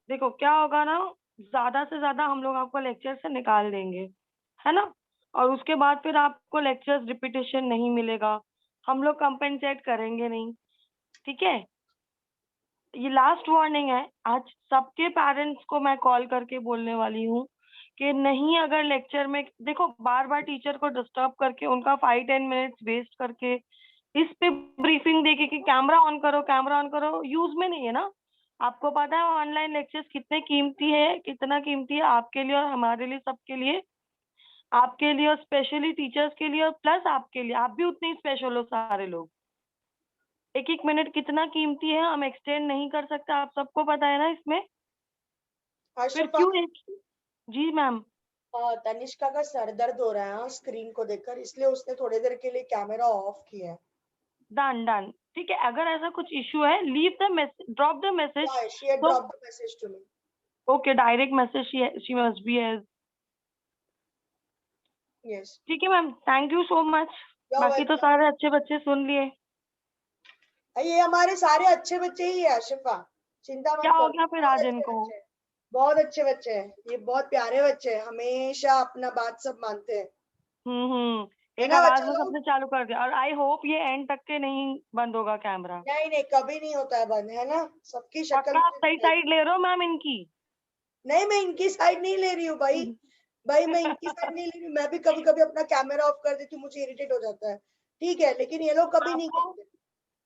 देखो क्या होगा ना, ज्यादा से ज्यादा हम लोग आपको लेक्चर से निकाल देंगे, है ना। और उसके बाद फिर आपको लेक्चर्स रिपीटेशन नहीं मिलेगा, हम लोग कंपेंसेट करेंगे नहीं। ठीक है, ये लास्ट वार्निंग है। आज सबके पेरेंट्स को मैं कॉल करके बोलने वाली हूँ कि नहीं, अगर लेक्चर में देखो बार बार टीचर को डिस्टर्ब करके उनका 5-10 मिनट्स वेस्ट करके इस पे ब्रीफिंग देके कि कैमरा ऑन करो, यूज में नहीं है ना। आपको पता है ऑनलाइन लेक्चर्स कितने कीमती है, कितना कीमती है आपके लिए और हमारे लिए, सबके लिए। आपके लिए और स्पेशली टीचर्स के लिए और प्लस आपके लिए, आप भी उतने ही स्पेशल हो सारे लोग। एक एक मिनट कितना कीमती है, हम एक्सटेंड नहीं कर सकते, आप सबको पता है ना इसमें। फिर आशिफा, क्यों एक। जी मैम। तनिष्का का सर दर्द हो रहा है स्क्रीन को देखकर, इसलिए उसने थोड़ी देर के लिए कैमरा ऑफ किया है। डन डन, ठीक है, अगर ऐसा कुछ इशू है leave the message, drop the message. Yeah, she had तो dropped the message to me. Okay, direct message she must be है। Yes. ठीक है ma'am, thank you so much. You're बाकी तो welcome. सारे अच्छे बच्चे सुन लिए। ये हमारे सारे अच्छे बच्चे ही है आशिफा, चिंता क्या मत हो करो, गया फिर बहुत आज अच्छे इनको। बच्चे हैं। बहुत अच्छे बच्चे हैं, ये बहुत प्यारे बच्चे हैं, हमेशा अपना बात सब मानते हैं। है एक ना आवाज बच्चा में लोग? सबने चालू कर दिया, और आई होप ये एंड तक के नहीं बंद होगा कैमरा। नहीं नहीं, कभी नहीं होता है बंद, है ना? सबकी शक्ल पक्का आप मुझे सही दिखाई। साइड ले रहे हो मैम इनकी। नहीं, मैं इनकी साइड नहीं ले रही हूँ भाई। भाई मैं इनकी साइड नहीं ले रही हूँ, मैं भी कभी कभी अपना कैमरा ऑफ कर देती हूँ, मुझे इरिटेट हो जाता है। ठीक है, लेकिन ये लोग कभी नहीं आपको करते।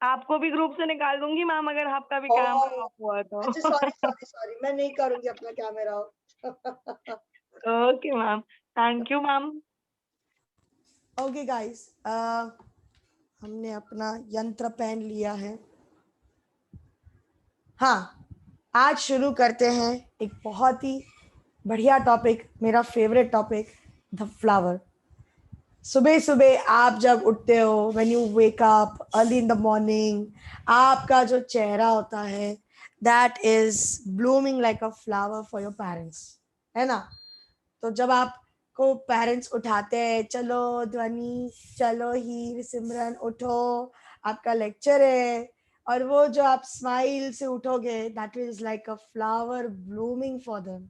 आपको भी ग्रुप से निकाल दूंगी मैम, अगर आपका भी ओ, कैमरा ऑफ हुआ अच्छा, तो। सॉरी सॉरी सॉरी, मैं नहीं करूंगी अपना camera off. Okay ma'am, thank you ma'am. Okay guys, हमने अपना यंत्र पहन लिया है। हाँ, आज शुरू करते हैं एक बहुत ही बढ़िया टॉपिक, मेरा फेवरेट टॉपिक, द फ्लावर। सुबह सुबह आप जब उठते हो, when you wake up early in the morning, आपका जो चेहरा होता है that is blooming like a flower for your parents, है ना? तो जब आपको पेरेंट्स उठाते हैं, चलो ध्वनि, चलो हीर सिमरन उठो, आपका लेक्चर है, और वो जो आप स्माइल से उठोगे, that is like a flower blooming for them,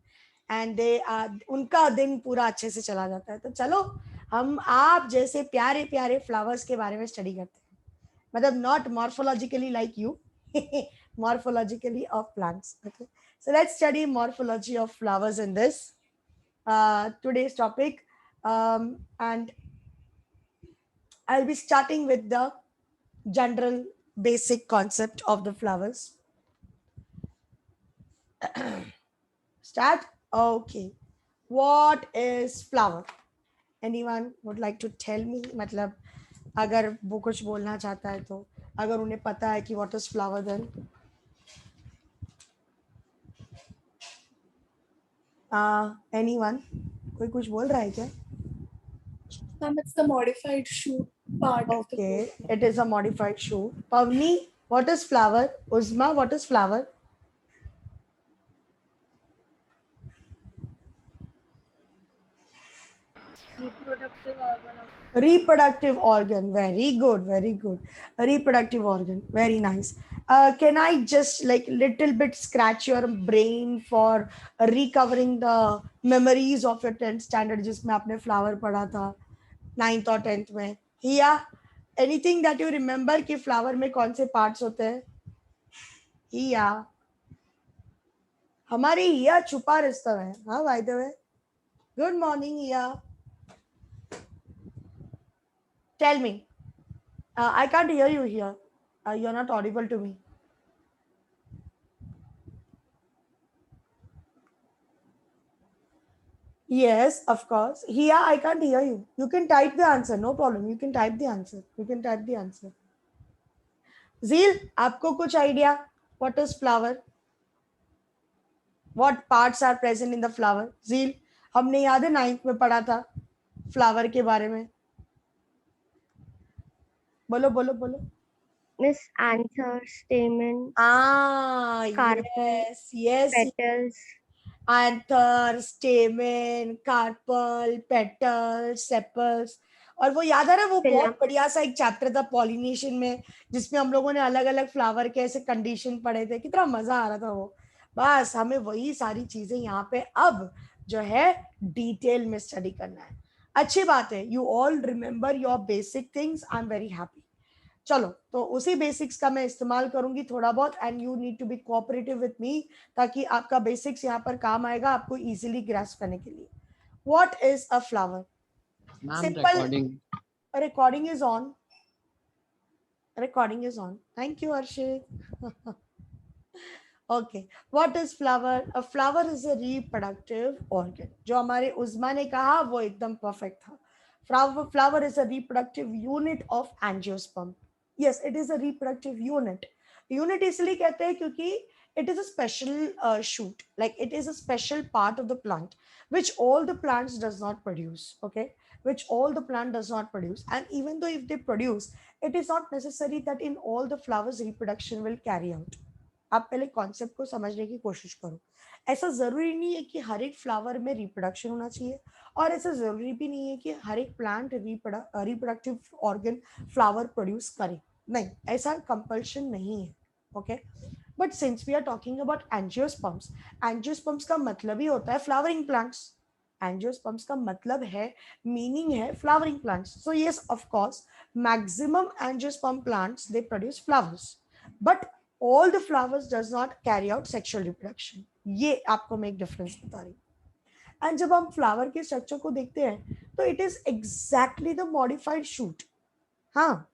and they are, उनका दिन पूरा अच्छे से चला जाता है। तो चलो हम आप जैसे प्यारे प्यारे फ्लावर्स के बारे में स्टडी करते हैं, मतलब not morphologically like you, morphologically of plants. Okay, so let's study morphology of flowers in this today's topic, and I'll be starting with the general basic concept of the flowers. Start. Okay, what is flower? Anyone would like to tell me? मतलब अगर वो कुछ बोलना चाहता है तो, अगर उन्हें पता है कि what is flower, then anyone, कोई कुछ बोल रहा है क्या? It's the modified shoot part of the Okay, fruit. it is a modified shoot. Pavni, what is flower? Uzma, what is flower? Reproductive organ of Reproductive organ. Very good, very good. A reproductive organ. Very nice. Can I just like little bit scratch your brain for recovering the memories of your 10th standard जिसमें आपने flower पढ़ा था 9th और 10th में? हिया, anything that you remember कि flower में कौन से parts होते हैं? हिया, हमारी हिया छुपा रिश्ता है। हाँ, by the way, good morning here. Tell me. I can't hear you here. You're not audible to me. Yes, of course. Here, I can't hear you. You can type the answer. No problem. You can type the answer. You can type the answer. Zeel, आपको कुछ idea? What is flower? What parts are present in the flower? Zeel, हमने याद है 9th में पढ़ा था flower के बारे में. बोलो बोलो बोलो. Miss, anther, stamen, Ah, carpel, yes, yes. petals. Anther, stamen, carpel, petal, sepals. और वो याद आ रहा है, वो बहुत Filament. बढ़िया सा एक चैप्टर था पॉलिनेशन में, जिसमें हम लोगों ने अलग अलग फ्लावर के ऐसे कंडीशन पढ़े थे, कितना मजा आ रहा था वो. बस हमें वही सारी चीजें यहाँ पे अब जो है डिटेल में स्टडी करना है। अच्छी बात है, you all remember your basic things, I am very happy. चलो, तो उसी बेसिक्स का मैं इस्तेमाल करूंगी थोड़ा बहुत, and you need to be cooperative with me, ताकि आपका बेसिक्स यहाँ पर काम आएगा आपको इजीली ग्रास्प करने के लिए। What is a flower? Ma'am simple. Recording recording is on. Recording is on. Thank you, Arshit. Okay, what is flower? A flower is a reproductive organ. जो हमारे उस्मा ने कहा वो एकदम perfect था. Flower is a reproductive unit of angiosperm. Yes, it is a reproductive unit. Unit इसलिए कहते हैं क्योंकि it is a special shoot, like it is a special part of the plant which all the plants does not produce. Okay, which all the plant does not produce, and even though if they produce, it is not necessary that in all the flowers reproduction will carry out. आप पहले concept को समझने की कोशिश करो। ऐसा जरूरी नहीं है कि हर एक फ्लावर में रिप्रोडक्शन होना चाहिए, और ऐसा जरूरी भी नहीं है कि हर एक plant reproductive organ flower produce करे, नहीं, ऐसा कंपल्शन नहीं है। Okay, but since we are talking about angiosperms, angiosperms का मतलब ही होता है फ्लावरिंग प्लांट्स। एंजियोस्पर्म्स का मतलब है, मीनिंग है flowering plants. So yes, of course maximum angiosperm plants they produce flowers, but all the flowers does not carry out sexual reproduction. ये आपको मैं एक डिफरेंस बता रही हूँ। एंड जब हम फ्लावर के स्ट्रक्चर को देखते हैं तो it is exactly the modified shoot. हाँ,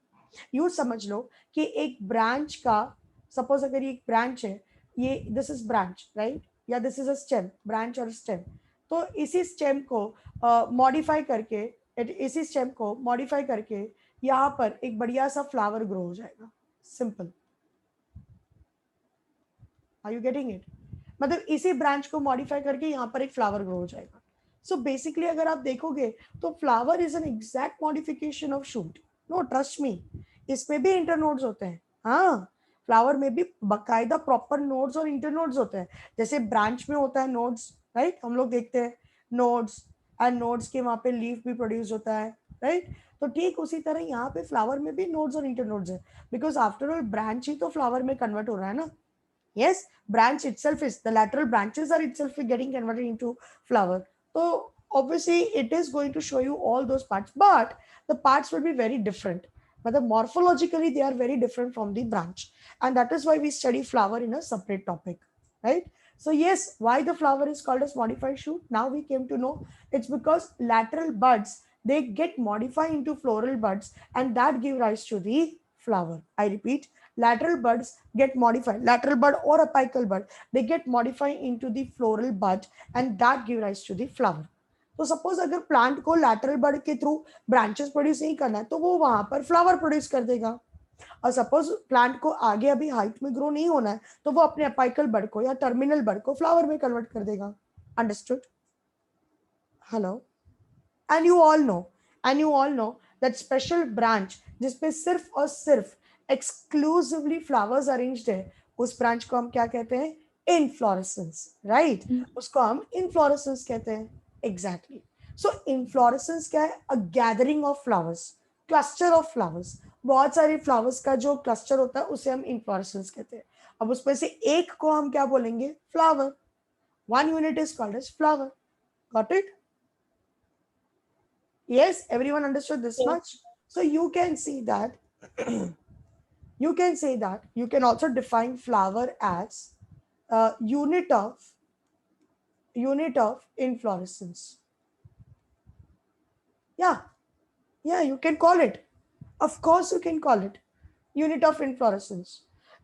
यू समझ लो कि एक ब्रांच का, सपोज अगर ये एक ब्रांच है, ये दिस इज ब्रांच राइट, या this is a stem, branch और स्टेम, तो इसी स्टेम को मॉडिफाई करके, इसी स्टेम को मॉडिफाई करके यहाँ पर एक बढ़िया सा फ्लावर ग्रो हो जाएगा। Simple. Are you getting it? मतलब इसी ब्रांच को मॉडिफाई करके यहाँ पर एक फ्लावर ग्रो हो जाएगा। सो बेसिकली अगर आप देखोगे तो flower is an exact modification of shoot. No, trust me, इसमें भी इंटरनोड्स होते हैं। हाँ, फ्लावर में भी बकायदा प्रॉपर नोड्स और इंटरनोड्स होते हैं। जैसे ब्रांच में होता है नोड्स, राइट, हम लोग देखते हैं नोड्स, एंड नोड्स के वहाँ पे लीफ भी प्रोड्यूस होता है, राइट। तो ठीक उसी तरह यहाँ पे फ्लावर में भी नोड्स और इंटरनोड्स है, बिकॉज आफ्टर ऑल ब्रांच ही तो फ्लावर में कन्वर्ट हो रहा है ना। Yes, branch itself is, the lateral branches are itself getting converted into flower. So obviously it is going to show you all those parts, but the parts will be very different. But morphologically they are very different from the branch, and that is why we study flower in a separate topic, right? So yes, why the flower is called as modified shoot? Now we came to know it's because lateral buds, they get modified into floral buds, and that give rise to the flower. I repeat, lateral buds get modified, lateral bud or apical bud, they get modified into the floral bud, and that give rise to the flower. तो suppose अगर plant को lateral बड के through branches produce नहीं करना है तो वो वहां पर फ्लावर प्रोड्यूस कर देगा, और सपोज प्लांट को आगे अभी हाइट में ग्रो नहीं होना है तो वो अपने अपाइकल बड को या टर्मिनल बड को फ्लावर में कन्वर्ट कर देगा। Understood? Hello? And you all know that special branch जिसपे सिर्फ और सिर्फ एक्सक्लूसिवली फ्लावर्स अरेंज्ड है, उस ब्रांच को हम क्या कहते हैं? Inflorescence, right? उसको हम इनफ्लोरेसेंस कहते हैं। एग्जैक्टली। सो इनफ्लोरेसेंस क्या है? अ gathering of flowers, cluster of flowers, बहुत सारे फ्लावर्स का जो क्लस्टर होता है उसे हम इनफ्लोरेसेंस कहते हैं। अब उसमें से एक को हम क्या बोलेंगे? Flower. One unit is called as flower. Got it? Yes, everyone understood this much? So you can see that you can also define flower as a unit of inflorescence. Yeah, you can call it. Of course you can call it unit of inflorescence,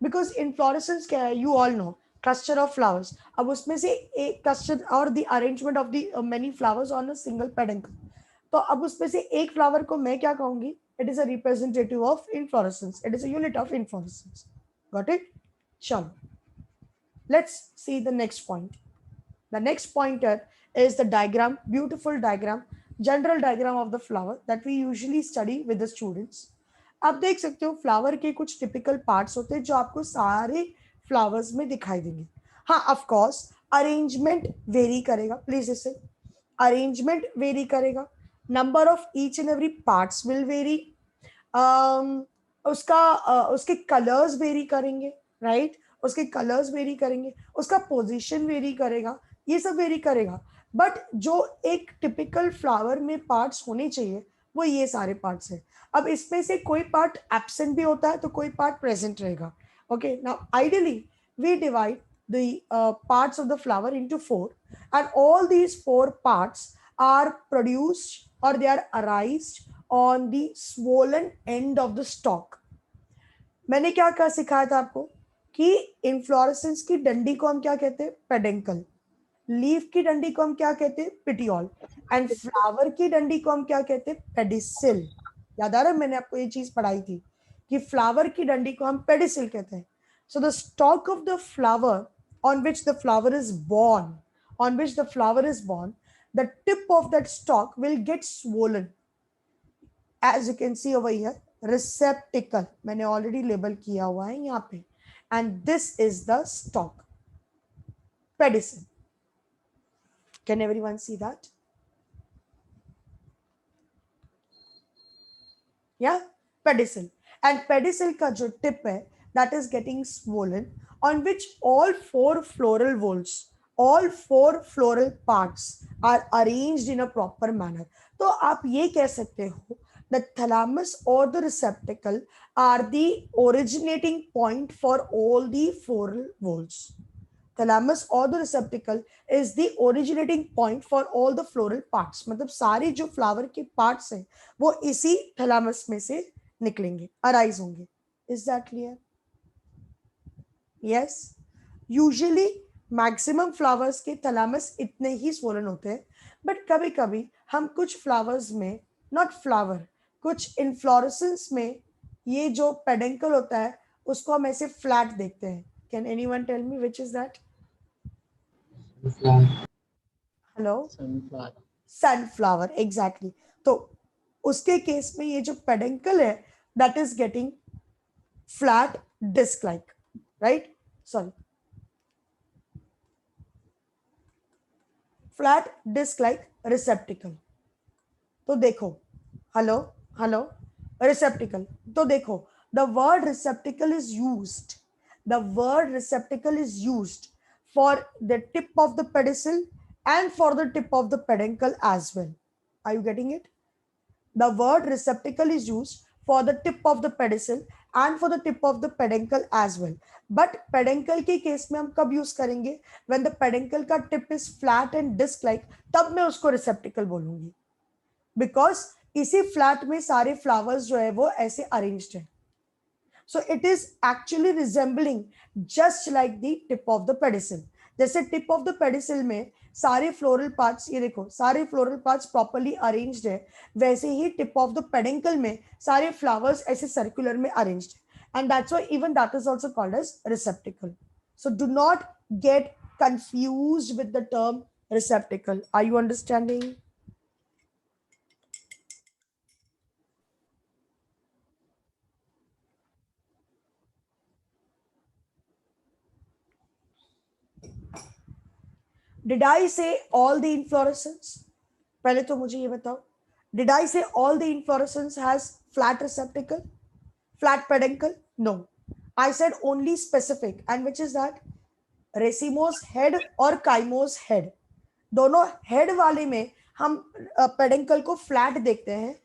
because inflorescence क्या है? You all know, cluster of flowers. अब उसमें से एक cluster और the arrangement of the many flowers on a single peduncle. तो अब उसमें से एक फ्लावर को मैं क्या कहूंगी? It is a representative of inflorescence, it is a unit of inflorescence. Got it? चलो, let's see the next point. The next pointer is the diagram, beautiful diagram, general diagram of the flower that we usually study with the students. आप देख सकते हो flower के कुछ typical parts होते हैं जो आपको सारे फ्लावर्स में दिखाई देंगे। हाँ, ऑफ कोर्स अरेंजमेंट वेरी करेगा, प्लीज इसे, अरेंजमेंट वेरी करेगा, number of each and every parts will vary, उसके colors vary करेंगे, right? उसके कलर्स वेरी करेंगे, उसका पोजीशन वेरी करेगा, ये सब वेरी करेगा, बट जो एक टिपिकल फ्लावर में पार्ट्स होने चाहिए वो ये सारे पार्ट्स हैं। अब इसमें से कोई पार्ट एब्सेंट भी होता है तो कोई पार्ट प्रेजेंट रहेगा। Okay, now ideally we divide the parts of the flower into 4, and all these 4 parts are produced or they are arised on the swollen end of the stalk. मैंने क्या क्या सिखाया था आपको कि इन्फ्लोरेसेंस की डंडी को हम क्या कहते हैं, पेडेंकल, लीफ की डंडी को हम क्या कहते हैं, पिटियोल, एंड फ्लावर की डंडी को हम क्या कहते हैं, पेडिसिल। याद आ रहा है, मैंने आपको ये चीज पढ़ाई थी कि फ्लावर की डंडी को हम पेडिसिल कहते हैं। So the stock of the flower on which the flower is born, the tip of that stalk will get swollen, as you can see over here, receptacle मैंने already label किया हुआ है यहाँ पे, and this is the stalk, pedicel. Can everyone see that? Yeah, pedicel. And pedicel का जो tip है, that is getting swollen, on which all 4 floral volts, all 4 floral parts are arranged in a proper manner. तो आप ये कह सकते हो the thalamus or the receptacle are the originating point for all the floral volts. Thalamus or the receptacle is the originating point for all the floral parts. मतलब सारे जो flower के पार्ट्स हैं वो इसी थैलामस में से निकलेंगे, अराइज होंगे। Is that clear? Yes. Usually maximum flowers के थैलामस इतने ही स्वोलन होते हैं, बट कभी कभी हम कुछ फ्लावर्स में, नॉट फ्लावर, कुछ इन्फ्लोरेसेंस में ये जो पेडेंकल होता है उसको हम ऐसे फ्लैट देखते हैं। Can anyone tell me which is that? Hello? Sunflower, exactly. तो उसके केस में ये जो पेडेंकल है that is getting flat disc like, right? Sorry, flat disc like receptacle. तो देखो, हेलो हेलो, receptacle, तो देखो, the word receptacle is used, the word receptacle is used for the tip of the pedicel and for the tip of the peduncle as well. Are you getting it? The word receptacle is used for the tip of the pedicel and for the tip of the peduncle as well. But peduncle के case में हम कब use करेंगे? When the peduncle का tip is flat and disc like, तब मैं उसको receptacle बोलूंगी, because इसी फ्लैट में सारे फ्लावर्स जो है वो ऐसे अरेंज्ड है. So it is actually resembling just like the tip of the pedicel. जैसे टिप ऑफ द पेडिसिल में सारे फ्लोरल पार्ट्स, ये देखो सारे फ्लोरल पार्ट्स प्रॉपर्ली अरेंज्ड है, वैसे ही टिप ऑफ द पेडिंकल में सारे फ्लावर्स ऐसे सर्कुलर में अरेंज्ड है, and that's why even that is also called as receptacle. So do not get confused with the term receptacle. Are you understanding? Did I say all the inflorescence? पहले तो मुझे ये बताओ, did I say all the inflorescence has flat receptacle, flat peduncle? No, I said only specific, and which is that racemose head और chymose head. दोनों head वाले में हम peduncle को flat देखते हैं,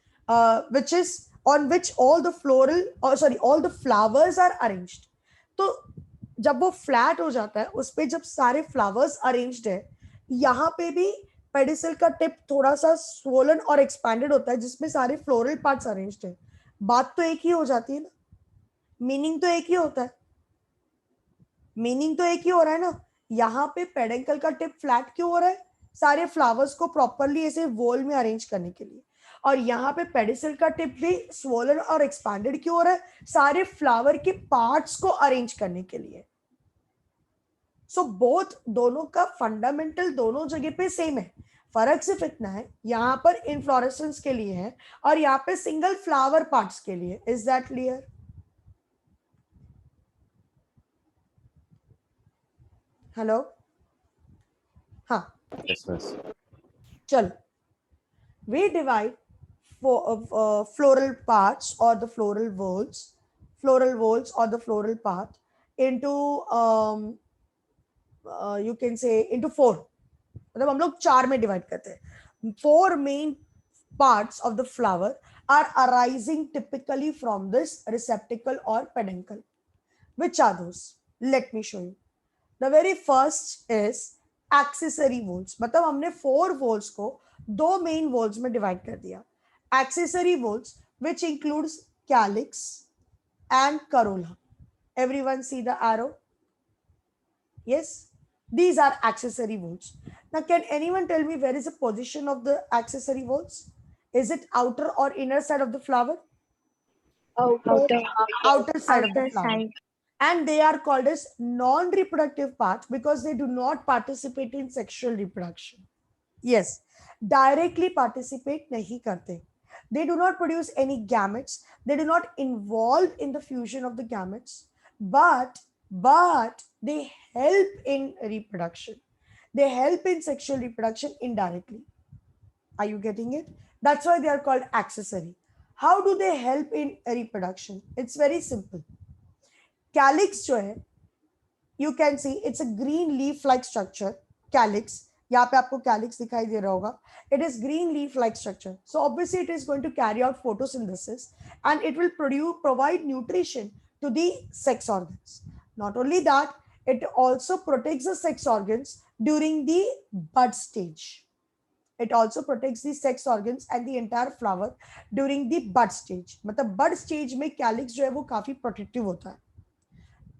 which is on which all the all the flowers are arranged. तो जब वो फ्लैट हो जाता है उस पे जब सारे फ्लावर्स अरेंज्ड है, यहाँ पे भी पेडिसिल का टिप थोड़ा सा स्वोलन और एक्सपैंडेड होता है जिसमें सारे फ्लोरल पार्ट्स अरेंज्ड है. बात तो एक ही हो जाती है ना, मीनिंग तो एक ही होता है, मीनिंग तो एक ही हो रहा है ना. यहाँ पे पेडिकल का टिप फ्लैट क्यों हो रहा है? सारे फ्लावर्स को प्रॉपरली ऐसे वॉल में अरेंज करने के लिए. और यहाँ पे पेडिसिल का टिप भी स्वोलन और एक्सपैंडेड क्यों हो रहा है? सारे फ्लावर के पार्ट्स को अरेंज करने के लिए. सो बोथ, दोनों का फंडामेंटल दोनों जगह पे सेम है, फर्क सिर्फ इतना है यहाँ पर इनफ्लोरेसेंस के लिए है और यहाँ पे सिंगल फ्लावर पार्ट्स के लिए. Is that clear? हेलो? हाँ, चलो, we divide floral parts or the floral whorls or the floral part into you can say into 4. मतलब हम लोग 4 में डिवाइड करते हैं. 4 main parts of the flower are arising typically from this receptacle or peduncle. Which are those? Let me show you. The very first is accessory whorls. मतलब हमने 4 whorls को 2 main whorls में divide कर दिया. Accessory whorls which includes calyx and corolla. Everyone see the arrow? Yes, these are accessory whorls. Now, can anyone tell me where is the position of the accessory whorls? Is it outer or inner side of the flower? Outer. Outer side of the Outer flower. side. And they are called as non-reproductive parts because they do not participate in sexual reproduction. Yes, directly participate nahi karte. They do not produce any gametes. They do not involve in the fusion of the gametes, but they help in reproduction. They help in sexual reproduction indirectly. Are you getting it? That's why they are called accessory. How do they help in reproduction? It's very simple. Calyx जो है, you can see it's a green leaf like structure. Calyx, यहाँ पे आपको calyx दिखाई दे रहा होगा. It is green leaf like structure. So obviously it is going to carry out photosynthesis and it will provide nutrition to the sex organs. Not only that, it also protects the sex organs during the bud stage. It also protects the sex organs and the entire flower during the bud stage. मतलब bud stage में calyx जो है वो काफी protective होता है.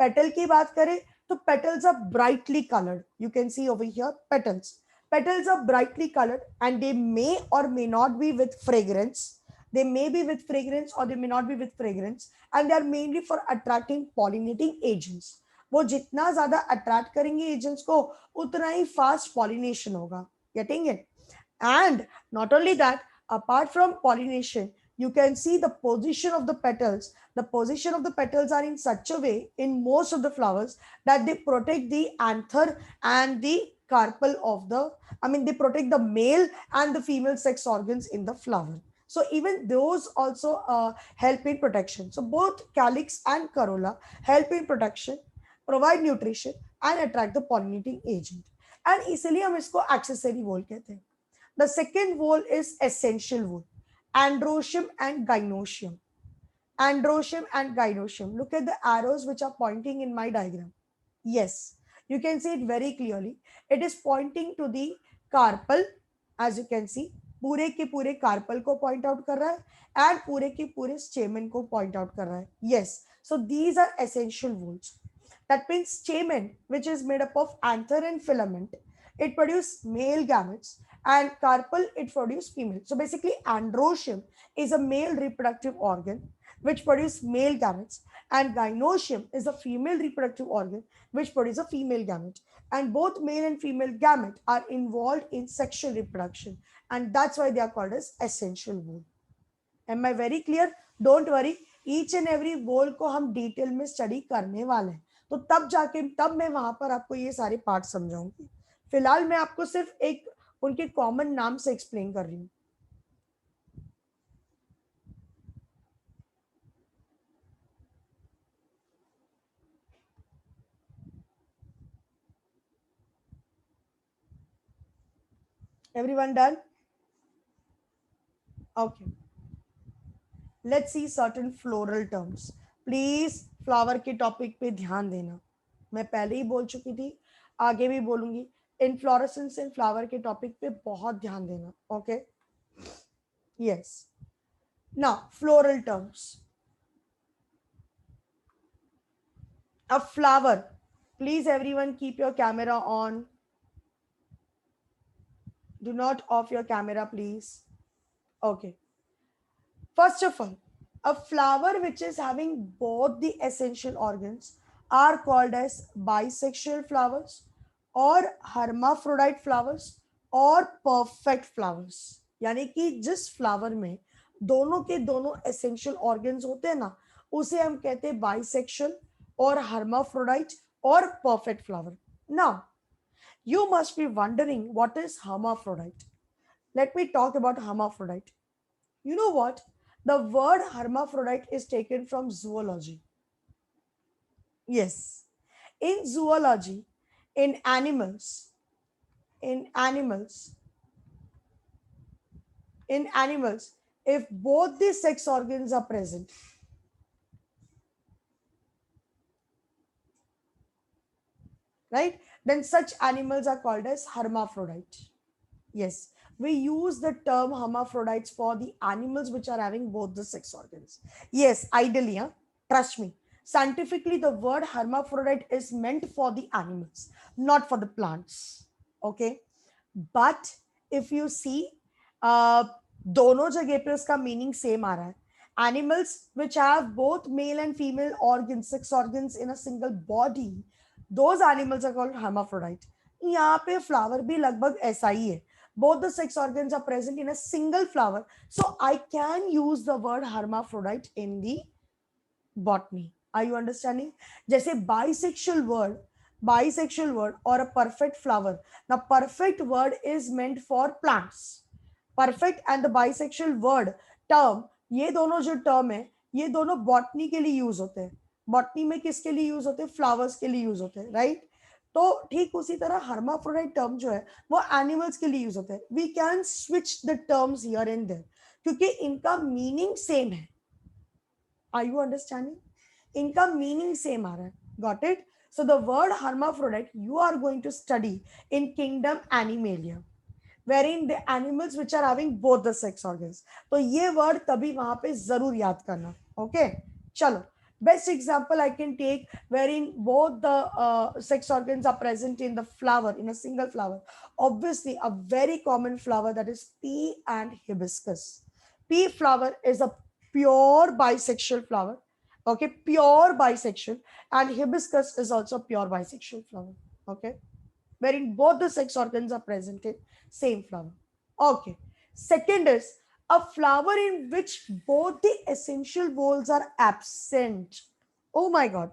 Petal की बात करें तो petals are brightly colored. You can see over here petals. Petals are brightly colored and they may or may not be with fragrance. They may be with fragrance or they may not be with fragrance, and they are mainly for attracting pollinating agents. वो जितना ज्यादा attract करेंगे agents को उतना ही fast pollination होगा. Getting it? And not only that, apart from pollination, you can see the position of the petals. The position of the petals are in such a way in most of the flowers that they protect the anther and the carpel of the, they protect the male and the female sex organs in the flower. So even those also help in protection. So both calyx and corolla help in protection, provide nutrition and attract the pollinating agent. And इसलिए हम इसको accessory whorl कहते हैं. The second whorl is essential whorl, androecium and gynoecium. Androecium and gynoecium. Look at the arrows which are pointing in my diagram. Yes, you can see it very clearly. It is pointing to the carpel, as you can see. पूरे के पूरे carpel को point out कर रहा है and पूरे के पूरे stamen को point out कर रहा है. Yes, so these are essential whorls. That means stamen, which is made up of anther and filament, it produces male gametes, and carpel it produces female. So basically androecium is a male reproductive organ which produces male gametes, and gynoecium is a female reproductive organ which produces a female gamete, and both male and female gamete are involved in sexual reproduction, and that's why they are called as essential whorl. Am I very clear? Don't worry, each and every whorl को हम detail में study करने वाले हैं, तो तब मैं वहां पर आपको ये सारे पार्ट समझाऊंगी. फिलहाल मैं आपको सिर्फ एक उनके कॉमन नाम से एक्सप्लेन कर रही हूँ. Everyone done? Okay. Let's see certain floral terms. Please flower के टॉपिक पे ध्यान देना. मैं पहले ही बोल चुकी थी, आगे भी बोलूंगी. इनफ्लोरेसेंस एंड फ्लावर के टॉपिक पे बहुत ध्यान देना. Okay? Yes. Now, floral terms. A flower. Please, everyone, keep your camera on. Do not off your camera, please. Okay. First of all, a flower which is having both the essential organs are called as bisexual flowers or hermaphrodite flowers or perfect flowers. यानी कि जिस flower में दोनों के दोनों essential organs होते हैं ना, उसे हम कहते हैं bisexual or hermaphrodite or perfect flower. Now, you must be wondering what is hermaphrodite. Let me talk about hermaphrodite. You know what? The word hermaphrodite is taken from zoology. Yes, In zoology, in animals, if both the sex organs are present, right, then such animals are called as hermaphrodite. Yes, we use the term hermaphrodites for the animals which are having both the sex organs. Yes, ideally, huh? Trust me. Scientifically, the word hermaphrodite is meant for the animals, not for the plants. Okay, but if you see, दोनों जगह पे उसका meaning same आ रहा है. Animals which have both male and female organs, sex organs in a single body, those animals are called hermaphrodite. यहाँ पे flower भी लगभग ऐसा ही है. Both the sex organs are present in a single flower, so I can use the word hermaphrodite in the botany. Are you understanding? जैसे bisexual word or a perfect flower. Now perfect word is meant for plants. Perfect and the bisexual word term, ये दोनों जो term है, ये दोनों botany के लिए use होते हैं. बॉटनी में किसके लिए यूज होते हैं? फ्लावर्स के लिए यूज होते हैं, राइट? तो ठीक उसी तरह hermaphrodite टर्म जो है वो एनिमल्स के लिए यूज होते हैं. We can switch the terms here and there क्योंकि इनका मीनिंग सेम है. Are you understanding? इनका मीनिंग सेम आ रहा है. Got it? So the word hermaphrodite you are going to study in kingdom Animalia, wherein the animals which are having both the sex organs. तो ये word तभी वहां पे जरूर याद करना. ओके, चलो. Best example I can take wherein both the sex organs are present in the flower, in a single flower. Obviously, a very common flower, that is pea and hibiscus. Pea flower is a pure bisexual flower. Okay, pure bisexual, and hibiscus is also pure bisexual flower. Okay, wherein both the sex organs are present in same flower. Okay. Second is a flower in which both the essential whorls are absent. Oh my God.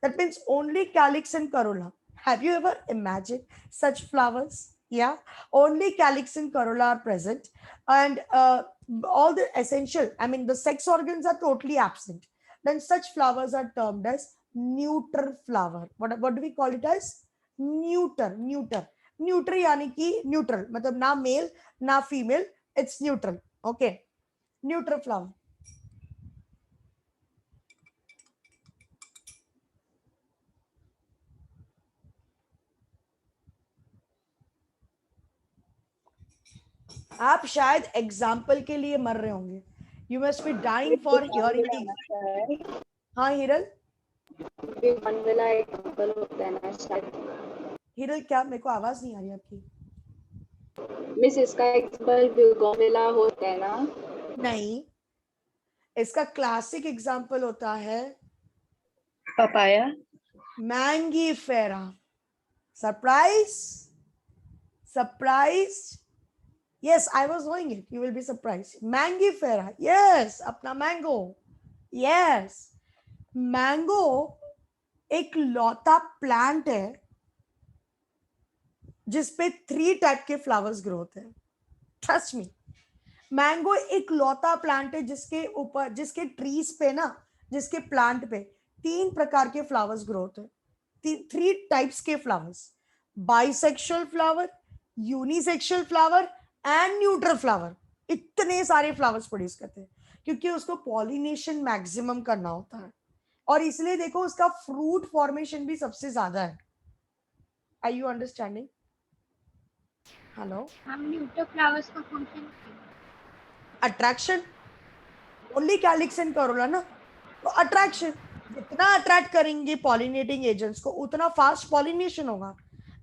That means only calyx and corolla. Have you ever imagined such flowers? Yeah, only calyx and corolla are present, and all the essential, I mean the sex organs are totally absent. Then such flowers are termed as neuter flower. What do we call it as? Neuter. Neuter यानी कि neutral, मतलब ना male ना female, it's neutral. Okay, neuter flower. आप शायद example के लिए मर रहे होंगे. You must be dying for hearing. हाँ हिरल, हिरल क्या? मेरे को आवाज नहीं आ रही आपकी. मिस इसका एग्जांपल बिगोमिला होता है ना? नहीं, इसका क्लासिक एग्जाम्पल होता है papaya, Mangifera. Surprise, surprise. Yes, I was knowing it. You will be surprised. Mangifera. Yes, अपना mango. Yes, mango एक लौता प्लांट है जिसपे 3 टाइप के फ्लावर्स ग्रो होते हैं. ट्रस्ट मी, मैंगो एक लौता प्लांट है जिसके ऊपर, जिसके ट्रीज पे ना, जिसके प्लांट पे 3 प्रकार के फ्लावर्स ग्रो होते हैं. 3 टाइप्स के flowers. Bisexual flower, unisexual flower and neutral flower. इतने सारे फ्लावर्स प्रोड्यूस करते हैं क्योंकि उसको पॉलिनेशन मैक्सिमम करना होता है, और इसलिए देखो उसका फ्रूट फॉर्मेशन भी सबसे ज्यादा है. Are you understanding? हेलो, हम न्यूट्रल फ्लावर्स का function attraction. Only calyx and corolla ना, तो अट्रैक्शन. जितना अट्रैक्ट करेंगे पॉलिनेटिंग एजेंट्स को उतना फास्ट पॉलिनेशन होगा.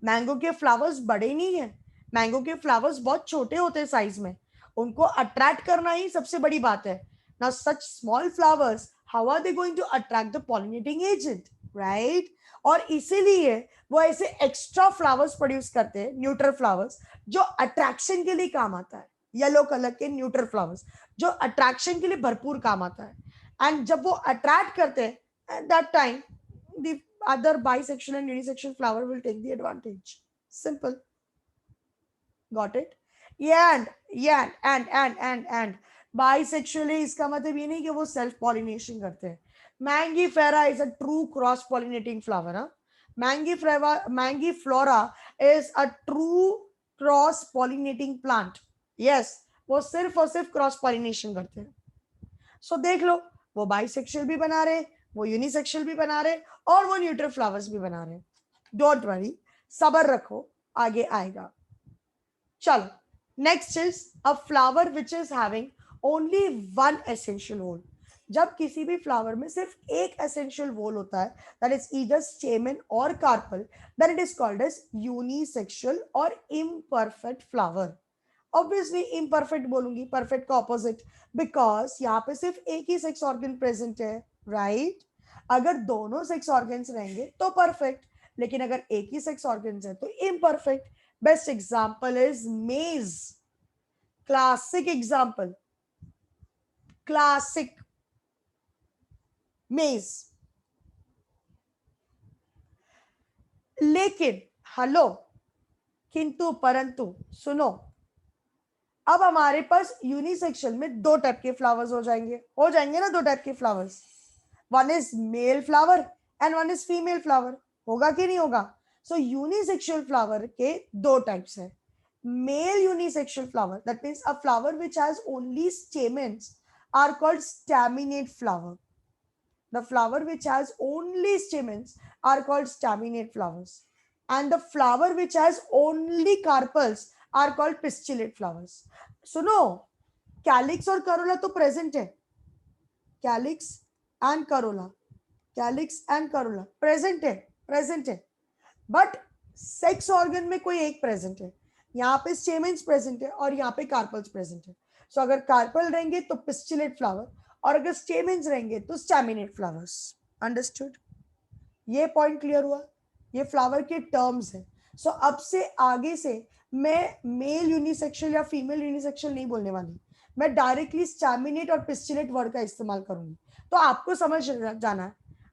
मैंगो के फ्लावर्स बड़े नहीं है, मैंगो के फ्लावर्स बहुत छोटे होते हैं साइज में. उनको अट्रैक्ट करना ही सबसे बड़ी बात है. Now such small flowers, how are they going to attract the pollinating agent, right? और इसीलिए वो ऐसे एक्स्ट्रा फ्लावर्स प्रोड्यूस करते हैं, न्यूट्रल फ्लावर्स, जो अट्रैक्शन के लिए काम आता है. येलो कलर के न्यूट्रल फ्लावर्स जो अट्रैक्शन के लिए भरपूर काम आता है. एंड जब वो अट्रैक्ट करते हैं, at that time the other bisexual and unisexual flower will take the advantage. Simple. Got it? And bisexual है इसका मतलब ये नहीं कि वो सेल्फ पॉलिनेशन करते हैं. Mangifera is a true cross-pollinating flower. Huh? Mangiflora is a true cross-pollinating plant. Yes, वो सिर्फ और सिर्फ क्रॉस पॉलिनेशन करते हैं. सो देख लो, वो बाइसेक्सुअल भी बना रहे, वो यूनिसेक्सुअल भी बना रहे, और वो न्यूट्रल फ्लावर्स भी बना रहे. डोंट वरी, सबर रखो, आगे आएगा. चलो, next is a flower which is having only one essential whorl. जब किसी भी फ्लावर में सिर्फ एक एसेंशियल वोल होता है, दैट इज ईदर स्टेमन और carpel, then it is called as unisexual और इम्परफेक्ट फ्लावर. ऑब्वियसली इम्परफेक्ट बोलूंगी, परफेक्ट का ऑपोजिट, बिकॉज यहाँ पे सिर्फ एक ही सेक्स ऑर्गन प्रेजेंट है, राइट? अगर दोनों सेक्स ऑर्गन्स रहेंगे तो परफेक्ट, लेकिन अगर एक ही सेक्स ऑर्गन्स है तो इम्परफेक्ट. बेस्ट एग्जाम्पल इज मेज. क्लासिक एग्जाम्पल, क्लासिक मेज. लेकिन हेलो, किंतु परंतु सुनो, अब हमारे पास यूनिसेक्सुअल में दो टाइप के फ्लावर्स हो जाएंगे ना, दो टाइप के flowers. One is male flower and one is female flower. होगा कि नहीं होगा? सो यूनिसेक्सुअल फ्लावर के दो टाइप्स है. Male unisexual flower, that means a flower which has only stamens are called staminate flower. The flower which has only stamens are called staminate flowers, and the flower which has only carpels are called pistillate flowers. सुनो, calyx और Corolla तो present है, calyx and Corolla, calyx and Corolla present है, but sex organ में कोई एक present है. यहाँ पे स्टेमेन्स प्रेजेंट है और यहाँ पे कार्पल्स प्रेजेंट है. सो अगर कार्पल रहेंगे तो पिस्टिलेट फ्लावर, और अगर स्टेमेन्स रहेंगे तो स्टैमिनेट फ्लावर्स. अंडरस्टूड? ये पॉइंट क्लियर हुआ? ये फ्लावर के टर्म्स है. सो अब से आगे से मैं मेल यूनिसेक्सुअल या फीमेल यूनिसेक्सुअल नहीं बोलने वाली, मैं डायरेक्टली स्टैमिनेट और पिस्टिलेट वर्ड का इस्तेमाल करूंगी. तो आपको समझ जाना है,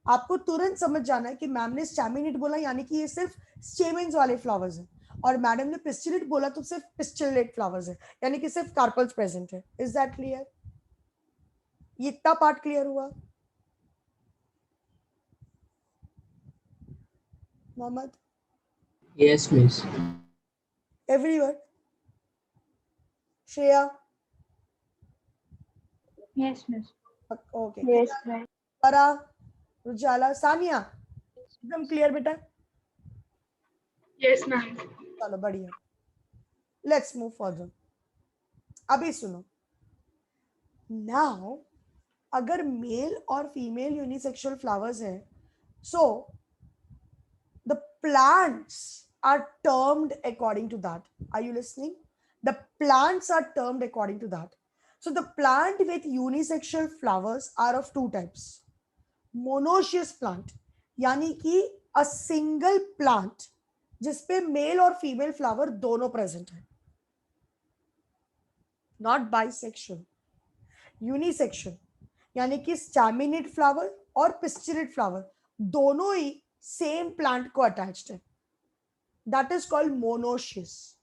आपको तुरंत समझ जाना है कि मैम ने स्टैमिनेट बोला यानी कि ये सिर्फ स्टेमेन्स वाले फ्लावर्स हैं, और मैडम ने पिस्टिलेट बोला तो सिर्फ पिस्टिलेट फ्लावर्स है, यानी कि सिर्फ कार्पल्स प्रेजेंट है. Is that clear? ये इतना पार्ट क्लियर हुआ? Mohammed? Yes, miss. Everyone? Shreya? Yes, miss. Okay. Yes, ma'am. परा, उजाला, सानिया, एकदम क्लियर बेटा? Yes, ma'am. चलो बढ़िया. Let's move forward. अभी सुनो. नाउ अगर मेल और फीमेल यूनिसेक्सुअल फ्लावर्स हैं, so the plants are termed according to that. Are you listening? The plants are termed according to that. So the plant with unisexual flowers are of two types. Monoecious plant, यानी कि a single plant जिसपे mail और female flower दोनों present है. Not bisexual. Unisexual यानी कि staminate flower और pistillate flower दोनों ही सेम प्लांट को अटैच्ड है. That is called monoecious.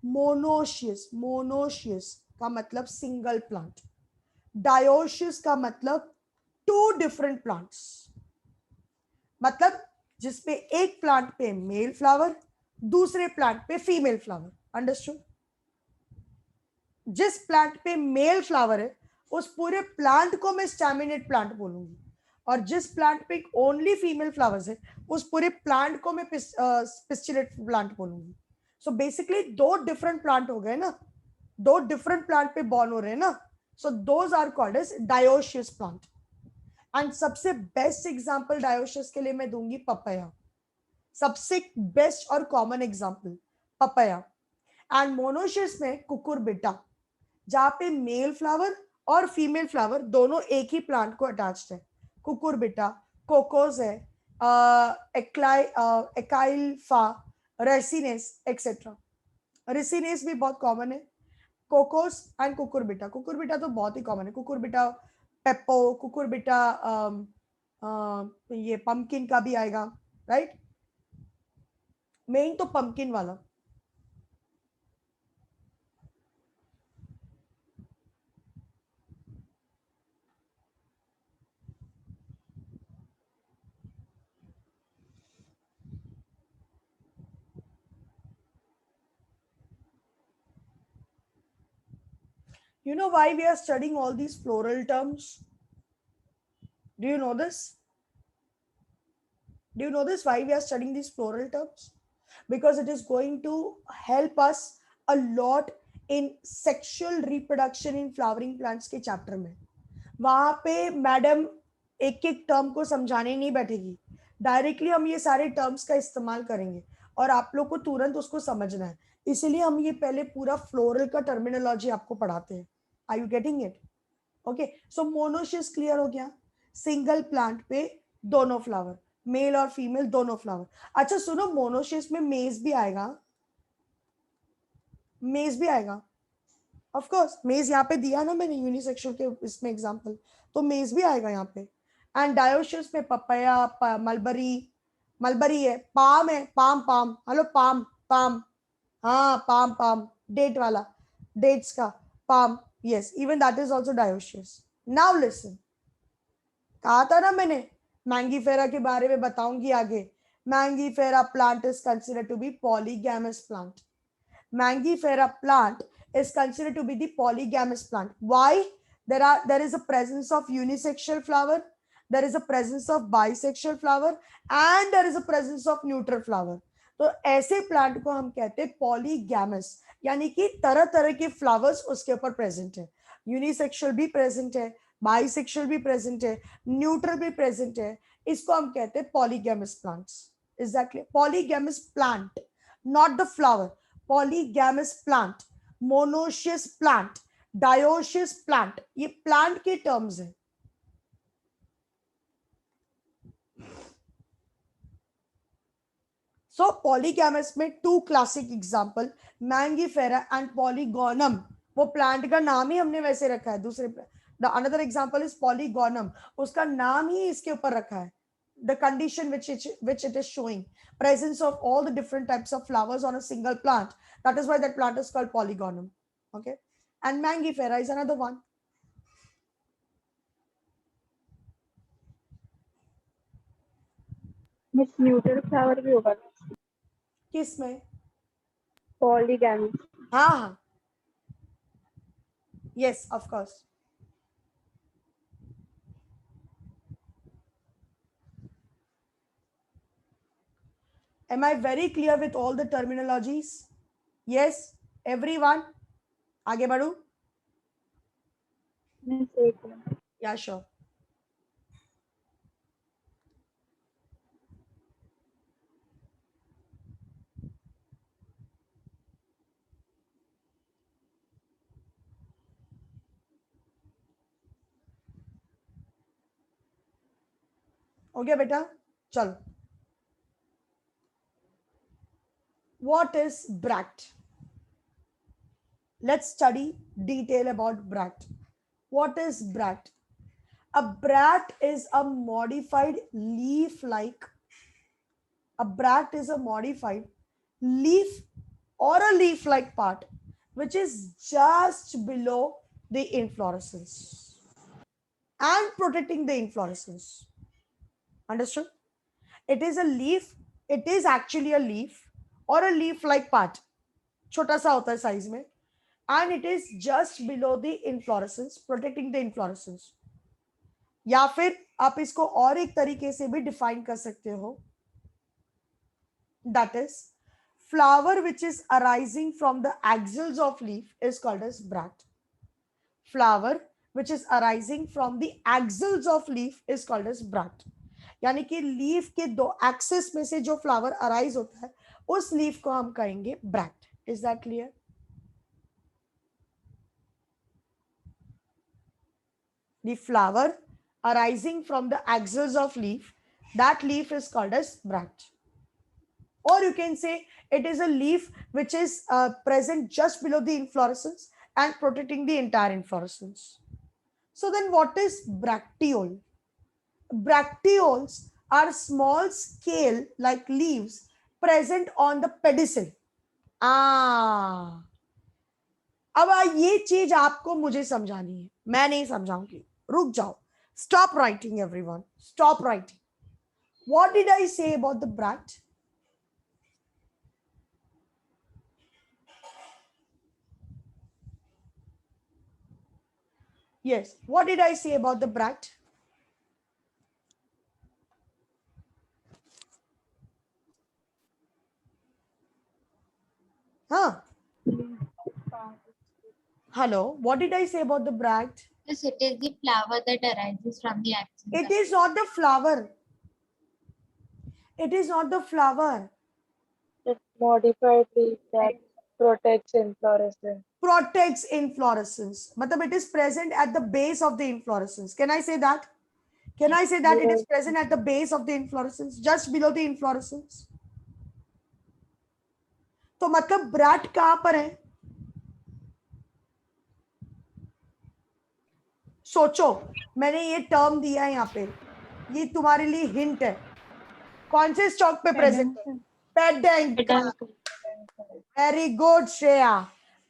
Monoecious का मतलब सिंगल प्लांट. डायोशियस का मतलब टू डिफरेंट प्लांट्स, मतलब जिसपे एक प्लांट पे मेल फ्लावर, दूसरे प्लांट पे फीमेल फ्लावर. अंडरस्टूड? जिस प्लांट पे मेल फ्लावर है उस पूरे प्लांट को मैं स्टैमिनेट प्लांट बोलूंगी, और जिस प्लांट पे ओनली फीमेल फ्लावर्स है उस पूरे प्लांट को मैं पिस्टिलेट प्लांट बोलूंगी. सो बेसिकली दो डिफरेंट प्लांट हो गए ना, दो डिफरेंट प्लांट पे बॉर्न हो रहे हैं ना. So those are called as dioecious plant. And सबसे बेस्ट एग्जांपल डायोशियस के लिए मैं दूंगी पपाया. सबसे बेस्ट और common example papaya. And monoecious में कुकुरबिटा, जहां पे मेल फ्लावर और फीमेल फ्लावर दोनों एक ही प्लांट को अटैच्ड है. कुकुरबिटा, कोकोस है, एकाइल्फा, रेसिनेस एक्सेट्रा. रेसिनेस भी बहुत कॉमन है. Cocos and Cucurbita. कुकुरबिटा तो बहुत ही कॉमन है. कुकुरबिटा पेप्पो, कुकुरबिटा ये पंपकिन का भी आएगा, राइट? मेन तो पंपकिन वाला. You know why we are studying all these floral terms? Do you know this? Do you know this, why we are studying these floral terms? Because it is going to help us a lot in sexual reproduction in flowering plants के chapter में. वहां पे madam एक एक term को समझाने नहीं बैठेगी, डायरेक्टली हम ये सारे टर्म्स का इस्तेमाल करेंगे और आप लोग को तुरंत उसको समझना है. इसीलिए हम ये पहले पूरा फ्लोरल का टर्मिनोलॉजी आपको पढ़ाते हैं. Are you getting it? Okay, so monoecious clear हो गया. सिंगल प्लांट पे दोनों फ्लावर, मेल और फीमेल दोनों फ्लावर. अच्छा सुनो, मोनोशियस में मेज भी आएगा. मेज भी आएगा, ऑफ कोर्स. मेज यहाँ पे दिया ना मैंने यूनिसेक्सुअल के इसमें एग्जांपल, तो मेज भी आएगा यहाँ पे. एंड डायोशियस में पपाया, मलबरी, मलबरी है, पाम है, palm palm, hello palm palm, हाँ पाम पाम, डेट वाला, डेट्स का palm, yes, even that is also dioecious. Now listen, कहा था ना मैंने मैंगीफेरा के बारे में बताऊंगी आगे. Mangifera plant is considered to be polygamous plant. Mangifera plant is considered to be the polygamous plant. Why? There is a presence of unisexual flower, there is a presence of bisexual flower, and there is a presence of neutral flower. तो ऐसे plant को हम कहते हैं polygamous, यानी कि तरह तरह के फ्लावर्स उसके ऊपर प्रेजेंट है. यूनिसेक्सुअल भी प्रेजेंट है, बाइसेक्सुअल भी प्रेजेंट है, न्यूट्रल भी प्रेजेंट है. इसको हम कहते हैं polygamous plants. Is that clear? Polygamous plant, not the flower. Polygamous plant, monoecious plant, dioecious plant, ये प्लांट के टर्म्स हैं. सो पॉलीगैमस में two classic example, mangifera and polygonum. वो प्लांट का नाम ही हमने वैसे रखा है. दूसरे अनदर एग्जांपल इज पॉलीगोनम, उसका नाम ही इसके ऊपर रखा है. The condition which it is showing, presence of all the different types of flowers on a single plant, that is why that plant is called polygonum. Okay, and mangifera is another one. Miss neutral flower भी होगा किसमें? Polygamy. हाँ हाँ, yes of course. Am I very clear with all the terminologies? Yes, everyone. आगे बढ़ू? Yeah, sure. हो गया बेटा? चलो. What is bract? Let's study detail about bract. What is bract? A bract is a modified leaf-like. A bract is a modified leaf or a leaf-like part which is just below the inflorescence and protecting the inflorescence. Understood? It is a leaf. It is actually a leaf or a leaf-like part. छोटा सा होता है size में, and it is just below the inflorescence, protecting the inflorescence. या फिर आप इसको और एक तरीके से भी डिफाइन कर सकते हो, that is flower which is arising from the axils of leaf is called as bract. Flower which is arising from the axils of leaf is called as bract. यानी कि लीफ के दो एक्सिस में से जो फ्लावर अराइज होता है उस लीफ को हम कहेंगे bract. Is that clear? The flower arising from the axils of leaf, that leaf is called as bract. Or you can say it is a leaf which is present just below the inflorescence and protecting the entire inflorescence. So then what is bracteole? Bracteoles are small scale like leaves present on the pedicel. अब ये चीज आपको मुझे समझानी है, मैं नहीं समझाऊंगी. रुक जाओ. Stop writing, everyone. Stop writing. What did I say about the bract? Yes, what did I say about the bract? Huh? Hello, what did I say about the bract? Yes, it is the flower that arises from the action. It is not the flower. It is not the flower. It's modified leaf that protects inflorescence. Protects inflorescence. Matlab it is present at the base of the inflorescence. Can I say that? Can I say that it is Yes. present at the base of the inflorescence, just below the inflorescence? तो मतलब brat कहां पर है? सोचो, मैंने ये term दिया है यहाँ पे, ये तुम्हारे लिए हिंट है. कौन से स्टॉक पे प्रेजेंट है? Peduncle. Very good Shreya,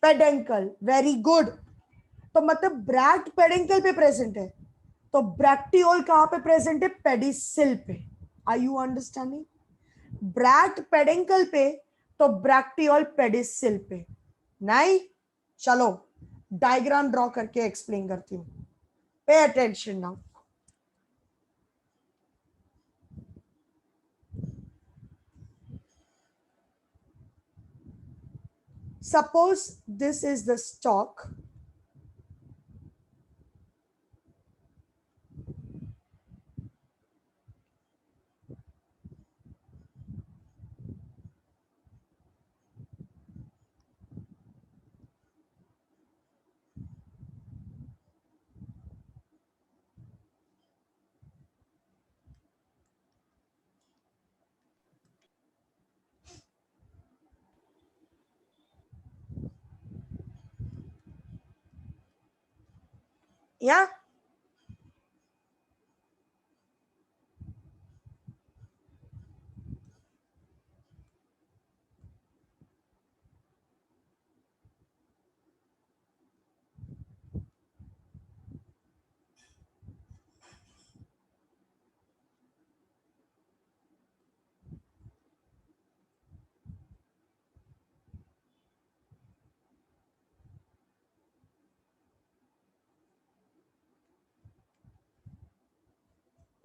peduncle, very good. तो मतलब ब्रैक्ट पेडेंकल पे प्रेजेंट है, तो ब्रैक्टियोल कहां पे प्रेजेंट है? पेडिसिल पे. Are you understanding? Bract peduncle पे, तो ब्रैक्टियोल पेडिसिल पे. नहीं, चलो डायग्राम ड्रॉ करके एक्सप्लेन करती हूँ. Pay attention now. Suppose this is the stalk. Yeah.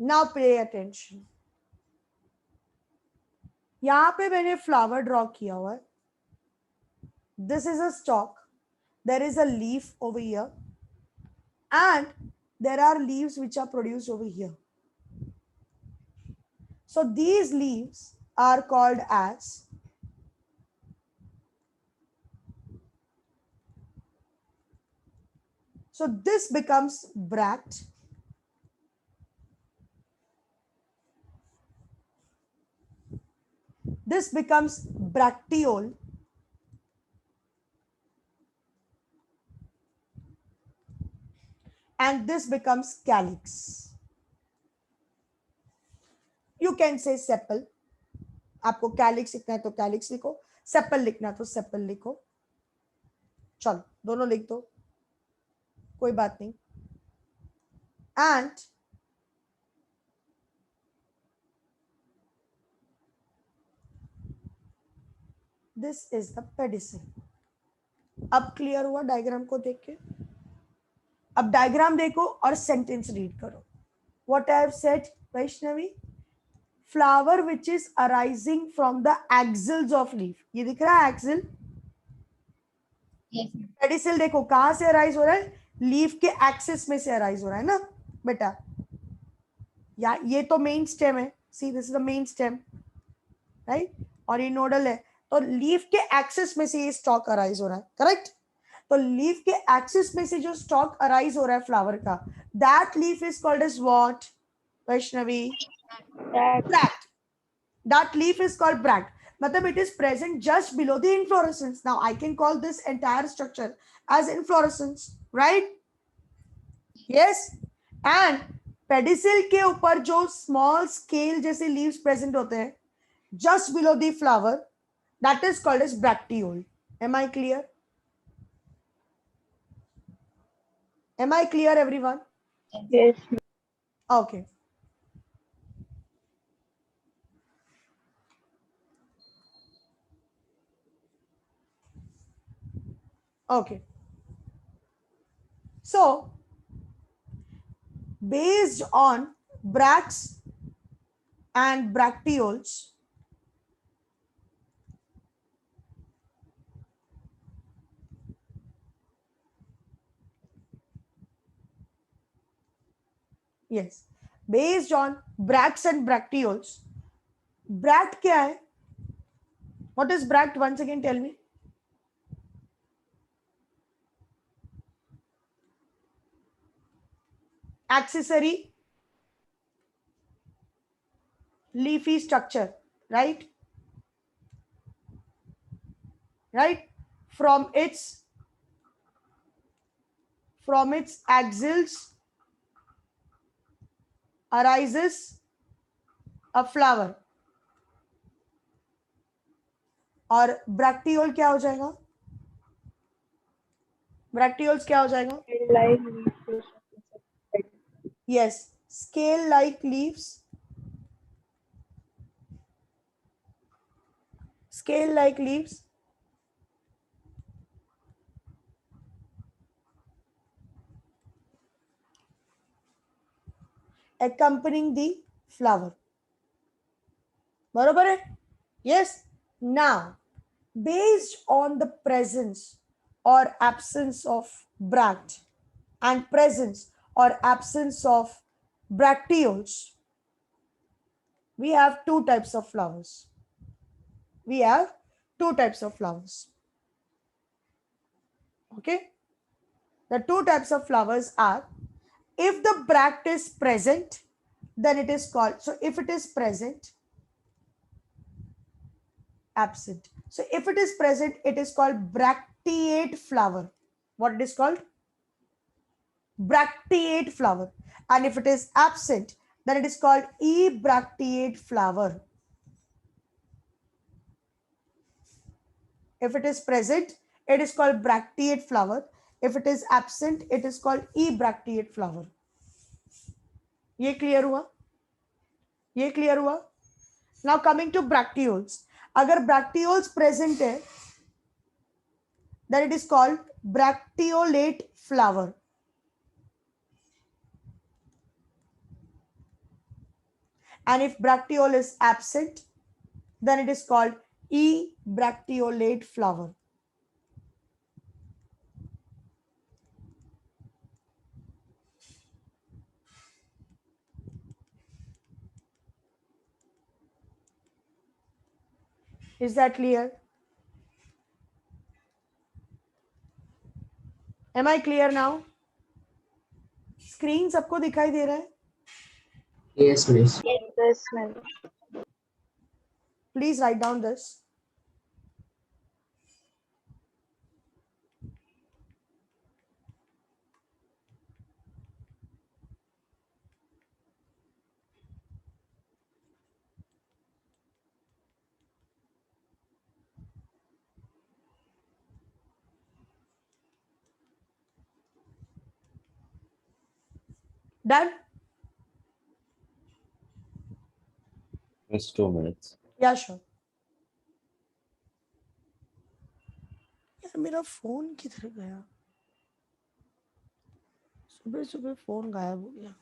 Now pay attention. यहाँ पे मैंने फ्लावर ड्रॉ किया हुआ है. This is a stalk. There is a leaf over here, and there are leaves which are produced over here. So these leaves are called as so this becomes bract. This becomes bracteole. And this becomes calyx. You can say sepal. आपको calyx लिखना है तो calyx लिखो, sepal लिखना है तो sepal लिखो. चलो दोनों लिख दो, कोई बात नहीं. And this is the pedicel. अब क्लियर हुआ डायग्राम को देख के? अब डायग्राम देखो और सेंटेंस रीड करो. What I have said, Vaishnavi, flower which is arising from the axils of leaf. ये दिख रहा है axil? Yes, ma'am. पेडिसिल देखो कहां से अराइज हो रहा है? लीफ के एक्सिस में से अराइज हो रहा है ना बेटा. या ये तो मेन स्टेम है. See this is the main stem, right? और ये नोडल है, तो लीफ के एक्सिस में से ये स्टॉक अराइज हो रहा है. करेक्ट? तो लीफ के एक्सिस में से जो स्टॉक अराइज हो रहा है फ्लावर का, that leaf is called as what Vaishnavi? Bract. That leaf is called bract. Matlab it is present just below the inflorescence. Now I can call this entire structure as inflorescence, right? Yes. And pedicel के ऊपर जो small scale जैसे leaves present होते हैं just below the flower, that is called as bracteole. Am I clear? Am I clear, everyone? Yes. Okay. Okay. So based on bracts and bracteoles, yes, based on bracts and bracteoles. Bract क्या है? What is bract? Once again tell me. Accessory leafy structure, right? Right? From its axils arises a flower. और ब्रैक्टियोल क्या हो जाएगा? Bracteoles क्या हो जाएगा? Yes, scale like leaves. Scale like leaves. Accompanying the flower. बरोबर है? Yes. Now, based on the presence or absence of bract and presence or absence of bracteoles, we have two types of flowers. We have two types of flowers. Okay? The two types of flowers are, if the bract is present, then it is called, so if it is present, absent. So if it is present, it is called bracteate flower. What it is called? Bracteate flower. And if it is absent, then it is called ebracteate flower. If it is present, it is called bracteate flower. If it is absent, it is called ebracteate flower. ये clear हुआ? ये clear हुआ? Now coming to bracteoles. अगर bracteoles present है, then it is called bracteolate flower. And if bracteole is absent, then it is called ebracteolate flower. Is that clear? Am I clear now? Screen सबको दिखाई दे रहा है? Yes, miss. Yes, ma'am. Please write down this. Done? Just 2 minutes. Yeah, sure. यार मेरा phone किधर गया? सुबह सुबह फोन गायब हो गया.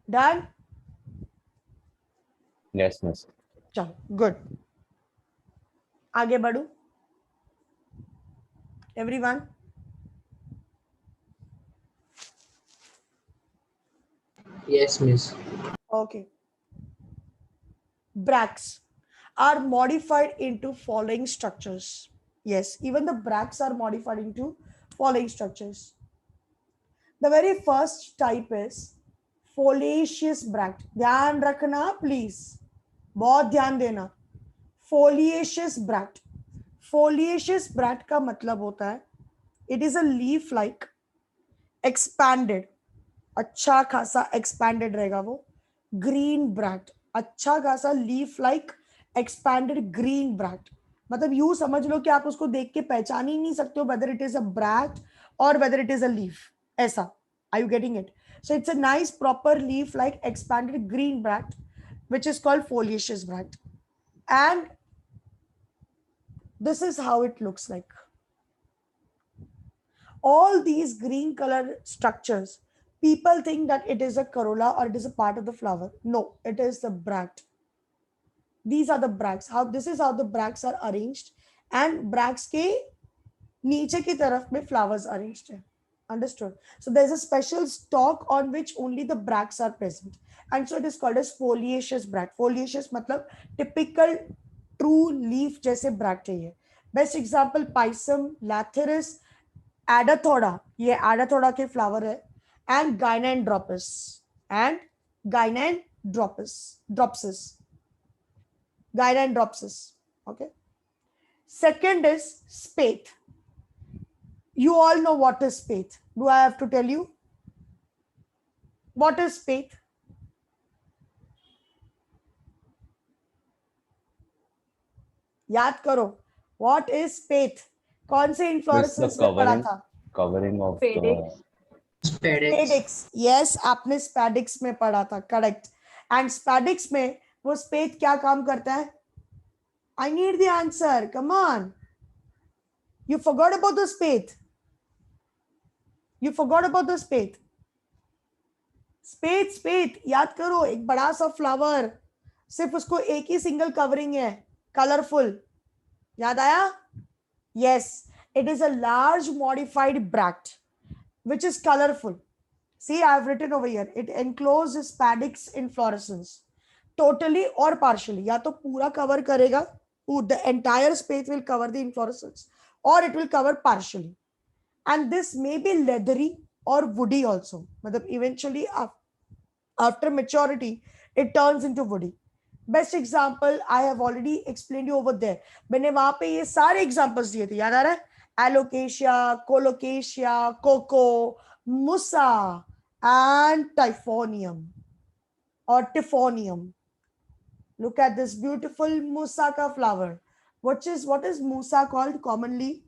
Done? Yes, miss. चलो, good. आगे बढ़ू. Everyone? Yes, miss. Okay. Bracts are modified into following structures. Yes, even the bracts are modified into following structures. The very first type is foliaceous bract. ध्यान रखना please. बहुत ध्यान देना. Foliaceous bract. Foliaceous bract का मतलब होता है, it is a leaf like expanded. अच्छा खासा expanded रहेगा वो. Green bract. अच्छा खासा leaf like expanded green bract. मतलब यू समझ लो कि आप उसको देख के पहचान ही नहीं सकते हो whether it is a bract or whether it is a leaf. ऐसा. Are you getting it? So it's a nice proper leaf like expanded green bract which is called foliaceous bract. And this is how it looks like. All these green color structures, people think that it is a corolla or it is a part of the flower. No, it is the bract. These are the bracts. This is how the bracts are arranged, and bracts के नीचे की तरफ में flowers arranged है. Understood? So there's a special stalk on which only the bracts are present, and so it is called as foliaceous bract. Foliaceous मतलब typical true leaf जैसे bract है ये. Best example Pisum, Lathyrus, Adathoda. ये Adathoda के flower है, and Gynandropus and Gynandropsis. Gynandropsis. Okay. Second is spathe. You all know what is spathe. Do I have to tell you? What is spathe? याद करो. What is spathe? कौन से inflorescence में पढ़ा था? Covering of the Spadix. Yes, आपने spadix में पढ़ा था. Correct. And spadix में वो spathe क्या काम करता है? I need the answer. Come on. You forgot about the spathe. You forgot about the spathe. Spathe. याद करो, एक बड़ा सा flower. सिर्फ उसको एक ही single covering है. Colorful. याद आया? Yes. It is a large modified bract, which is colorful. See, I have written over here. It encloses spadix inflorescence. Totally or partially. या तो पूरा cover करेगा. The entire space will cover the inflorescence, or it will cover partially. And this may be leathery or woody also. Eventually, after maturity, it turns into woody. Best example I have already explained you over there. मैंने वहां पे ये सारे examples दिए थे. याद आ रहा है? Alocasia, Colocasia, Coco, Musa, and Typhonium or Typhonium. Look at this beautiful Musaka flower. What is Musa called commonly?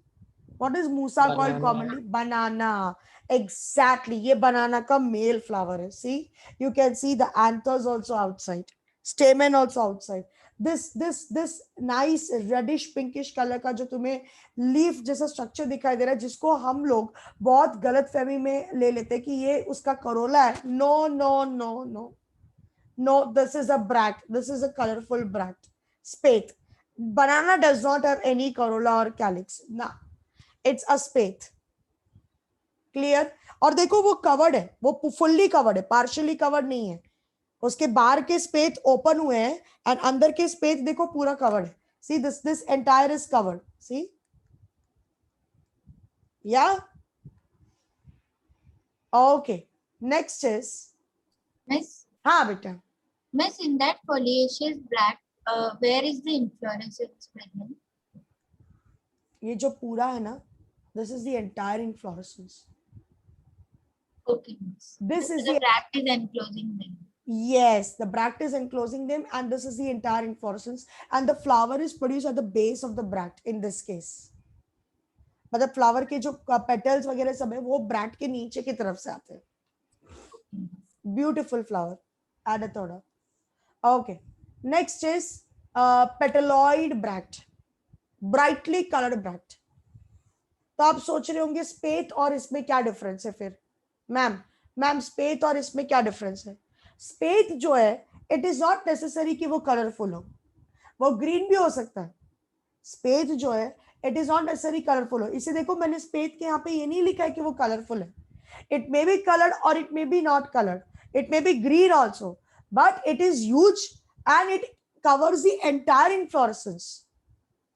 What is Musa called commonly? Banana. Exactly. Ye banana ka male flower hai. See, you can see the anthers also outside. Stamen also outside. This nice reddish pinkish color का जो तुम्हें leaf जैसा structure दिखाई दे रहा है, जिसको हम लोग बहुत गलत फहमी में ले लेते हैं कि ये उसका corolla है. No, this is a bract. This is a colorful bract. Spathe. Banana does not have any corolla or calyx. Nah, it's a spathe. Clear? और देखो वो covered है, वो fully covered है, partially covered नहीं है. उसके बाहर के spathe open हुए हैं and अंदर के spathe देखो पूरा covered है. See, this entire is covered. See? Yeah? Okay. Next is. Miss, हाँ बेटा. Miss, in that foliaceous bract, where is the inflorescence present? ये जो पूरा है ना, this is the entire inflorescence. Okay, Miss. This So is the the bract is enclosing them. Yes, the bract is enclosing them, and this is the entire inflorescence, and the flower is produced at the base of the bract in this case. मतलब flower के जो petals वगैरह सब है वो bract के नीचे की तरफ से आते हैं. Beautiful flower. Adathoda. Okay. Next is petaloid bract. Brightly colored bract. तो आप सोच रहे होंगे spathe और इसमें क्या difference है फिर? मैम spathe और इसमें क्या difference है? Spathe जो है, it is not necessary कि वो colorful हो. वो green भी हो सकता है. Spathe जो है, it is not necessary colorful हो. इसे देखो मैंने spathe के यहाँ पे ये नहीं लिखा है कि वो colorful है. It may be colored or it may be not colored. It may be green also, but it is huge and it covers the entire inflorescence.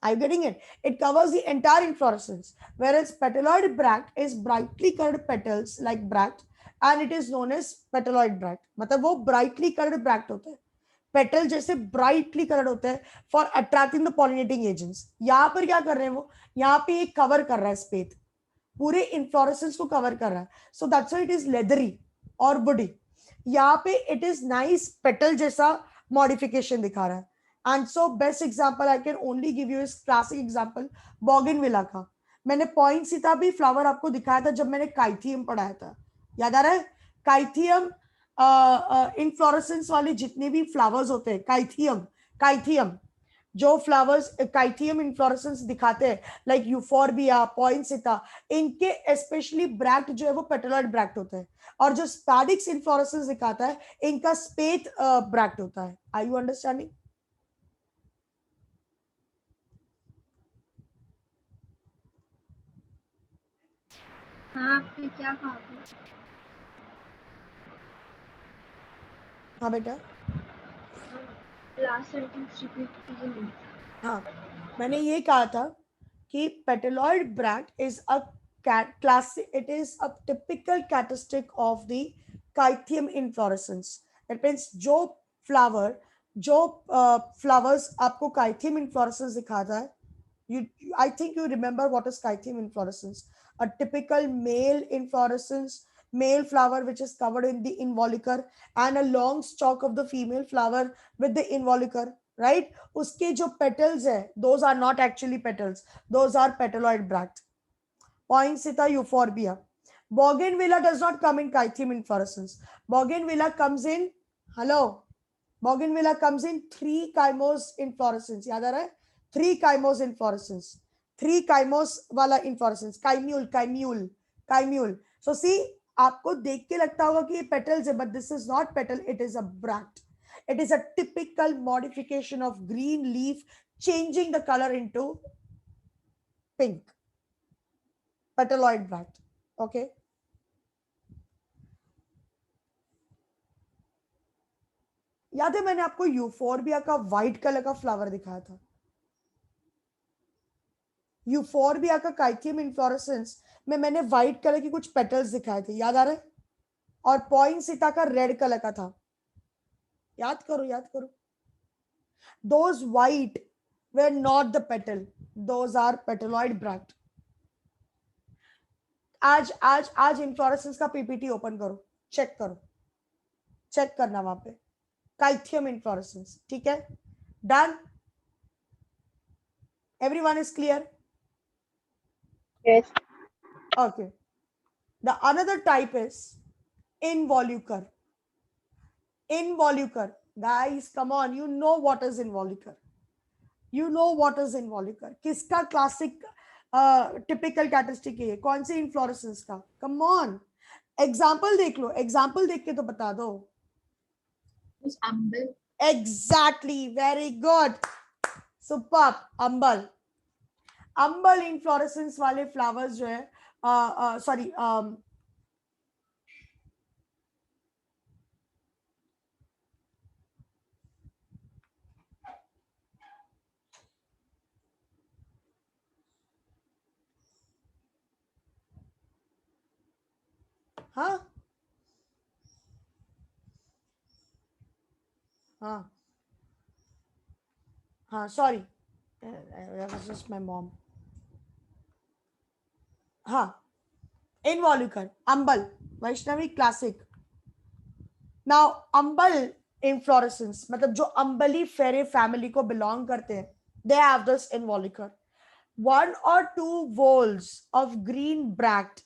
Are you getting it? It covers the entire inflorescence, whereas petaloid bract is brightly colored petals like bract, and it is known as petaloid bract. मतलब वो brightly colored bract होता है. Petal जैसे brightly colored होता है for attracting the pollinating agents. यहाँ पर क्या कर रहे हैं वो? यहाँ पे एक cover कर रहा है spathe. पूरे inflorescence को cover कर रहा है. So that's why it is leathery or woody. यहाँ पे it is nice petal जैसा modification दिखा रहा है. And so best example I can only give you is classic example bougainvillea का. मैंने पॉइंसेटा भी फ्लावर आपको दिखाया था जब मैंने काइथियम पढ़ाया था, याद आ रहा है? काइथियम इनफ्लोरेसेंस वाले जितने भी फ्लावर्स होते हैं, काइथियम जो फ्लावर्स काइथियम इनफ्लोरेसेंस दिखाते हैं लाइक यूफोर्बिया, पॉइंसेटा, इनके स्पेशली ब्रैक्ट जो है वो पेटलॉइड ब्रैक्ट होता है, और जो स्पैडिक्स इनफ्लोरेसेंस दिखाता है इनका स्पेथ ब्रैक्ट होता है. Are you understanding? हाँ, आपने क्या कहा था? हाँ बेटा. लास्ट सेंटेंस रिपीट कीजिए. हाँ, मैंने ये कहा था कि petaloid bract is a classic, it is a typical characteristic of the Cythium inflorescence. That means जो flowers आपको Cythium inflorescence दिखाता है, I think you remember what is Cythium inflorescence. A typical male inflorescence, male flower which is covered in the involucre, and a long stalk of the female flower with the involucre, right? उसके जो petals है, those are not actually petals, those are petaloid bract. Poinsettia euphorbia. Bougainvillea does not come in Cythium inflorescence. Bougainvillea comes in, hello, Bougainvillea comes in 3 chymose inflorescence. याद आ रहा है? 3 chymose inflorescence. 3 chymose वाला inflorescence. Chymule. So see, आपको देख के लगता होगा कि ये petals है, but this is not petal, it is a bract. It is a typical modification of green leaf changing the color into pink. Petaloid bract. Okay. याद है मैंने आपको यूफोर्बिया का व्हाइट कलर का फ्लावर दिखाया था? यूफोर्बिया का काइथियम इन्फ्लोरेसेंस में मैंने व्हाइट कलर की कुछ पेटल्स दिखाए थे, याद आ रहा है? और पॉइंसेटा का रेड कलर का था. याद करो. Those white were not the petal, those are petaloid bract. आज इन्फ्लोरेसेंस का पीपीटी ओपन करो, चेक करना वहां पे Cythium inflorescence. ठीक है? Done? Everyone is clear? Yes. Okay. The another type is involucre. Guys, come on, you know what is involucre. किसका classic typical characteristic है? कौन सी इन्फ्लोरेसेंस का? कम ऑन, एग्जांपल देख लो, एग्जांपल देख के तो बता दो. Amber. Exactly, very good, superb. अंबल इनफ्लोरेसेंस वाले फ्लावर्स जो है, सॉरी, हाँ, sorry, that was just my mom. हाँ, involucre, अंबल, वैष्णवी क्लासिक. नाउ अंबल इनफ्लोरेसेंस मतलब जो अंबली फेरे फैमिली को बिलोंग करते हैं, they have this involucre. 1 or 2 whorls of green bract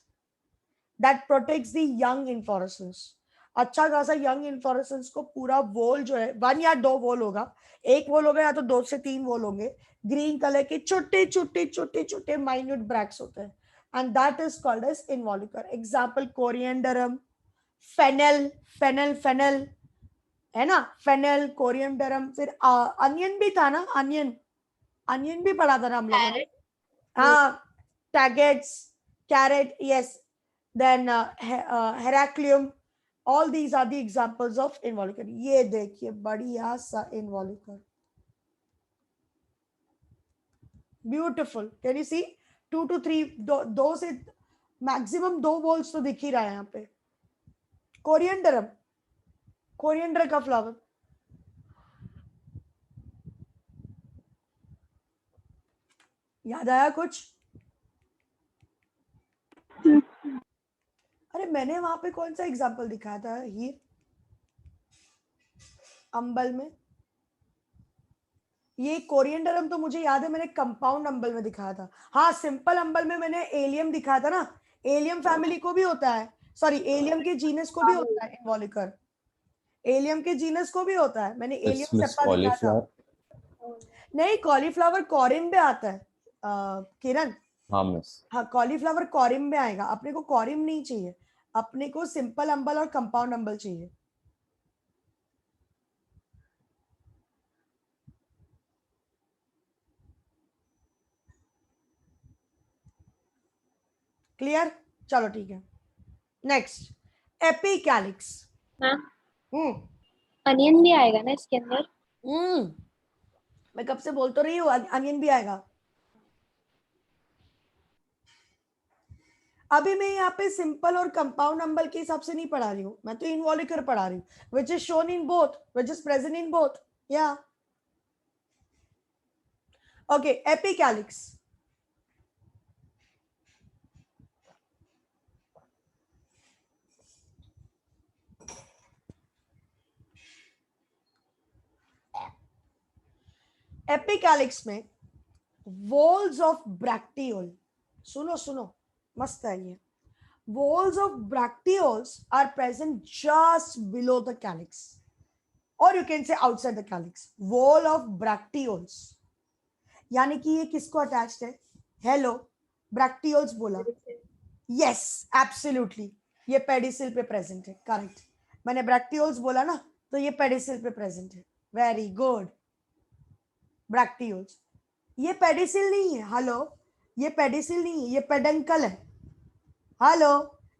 that protects the young inflorescence. अच्छा खासा यंग इन्फ्लोरेसेंस को पूरा वोल जो है, 1 या 2 वोल होगा, 1 वोल होगा या तो 2 से 3 वोल होंगे, ग्रीन कलर के छोटे माइन्यूट ब्रैक्ट्स होते हैं, and that is called as involucre. Example coriandrum, fennel है ना, फेनल, कोरिएंडरम. फिर अनियन भी था ना, अनियन भी पढ़ा था ना हम लोगों ने. हाँ, tagetes, carrot, yes. Then Heracleum. All these are the examples of involucre. ये देखिए बढ़िया सा involucre. Beautiful. Can you see? 2 to 3, दो से मैक्सिमम 2 वोल्स तो दिख ही रहा है यहाँ पे. कोरिएंडर का फ्लावर. याद आया कुछ? अरे मैंने वहां पे कौन सा एग्जांपल दिखाया था हीर, अंबल में? ये कोरिएंडरम तो मुझे याद है मैंने कंपाउंड अम्बल में दिखाया था। हाँ, सिंपल अम्बल में मैंने एलियम दिखाया था ना, एलियम फैमिली को भी होता है, सॉरी एलियम के जीनस को भी होता है इनवॉल्यूकर, एलियम के जीनस को भी होता है, मैंने Yes, एलियम Miss सेप्टा दिखाया था। Cauliflower. नहीं, कॉलीफ्लावर कॉरिम में आता है किरण। हाँ मिस। हाँ, कॉलीफ्लावर कॉरिम में आएगा, अपने को कॉरिम नहीं चाहिए, अपने को सिंपल अम्बल और कंपाउंड अम्बल चाहिए। क्लियर? चलो ठीक है, नेक्स्ट एपिकैलिक्स। हाँ, हम्म अनियन भी आएगा ना इसके अंदर? मैं कब से बोल तो रही हूँ अनियन भी आएगा। अभी मैं यहाँ पे सिंपल और कंपाउंड अम्बल के हिसाब से नहीं पढ़ा रही हूँ, मैं तो इनवॉल्यूकर पढ़ा रही हूँ, which is shown in both, which is present in both. या ओके, एपिकैलिक्स। एपिकैलिक्स में वॉल्स ऑफ ब्रैक्टियोल, सुनो सुनो मस्त है ये, walls of bracteoles are present just below the calyx, or you can say outside the calyx. Wall of bracteoles यानी कि ये किसको अटैच्ड है? हेलो, ब्रैक्टियोल्स बोला, यस एब्सोल्युटली, ये पेडिसिल पे प्रेजेंट है, करेक्ट। मैंने ब्रैक्टियोल्स बोला ना, तो ये पेडिसिल पे प्रेजेंट है, वेरी गुड। ब्रैक्टियोल्स, ये पेडिसिल नहीं है, हेलो, ये पेडिसिल नहीं है, ये पेडंकल है। हेलो,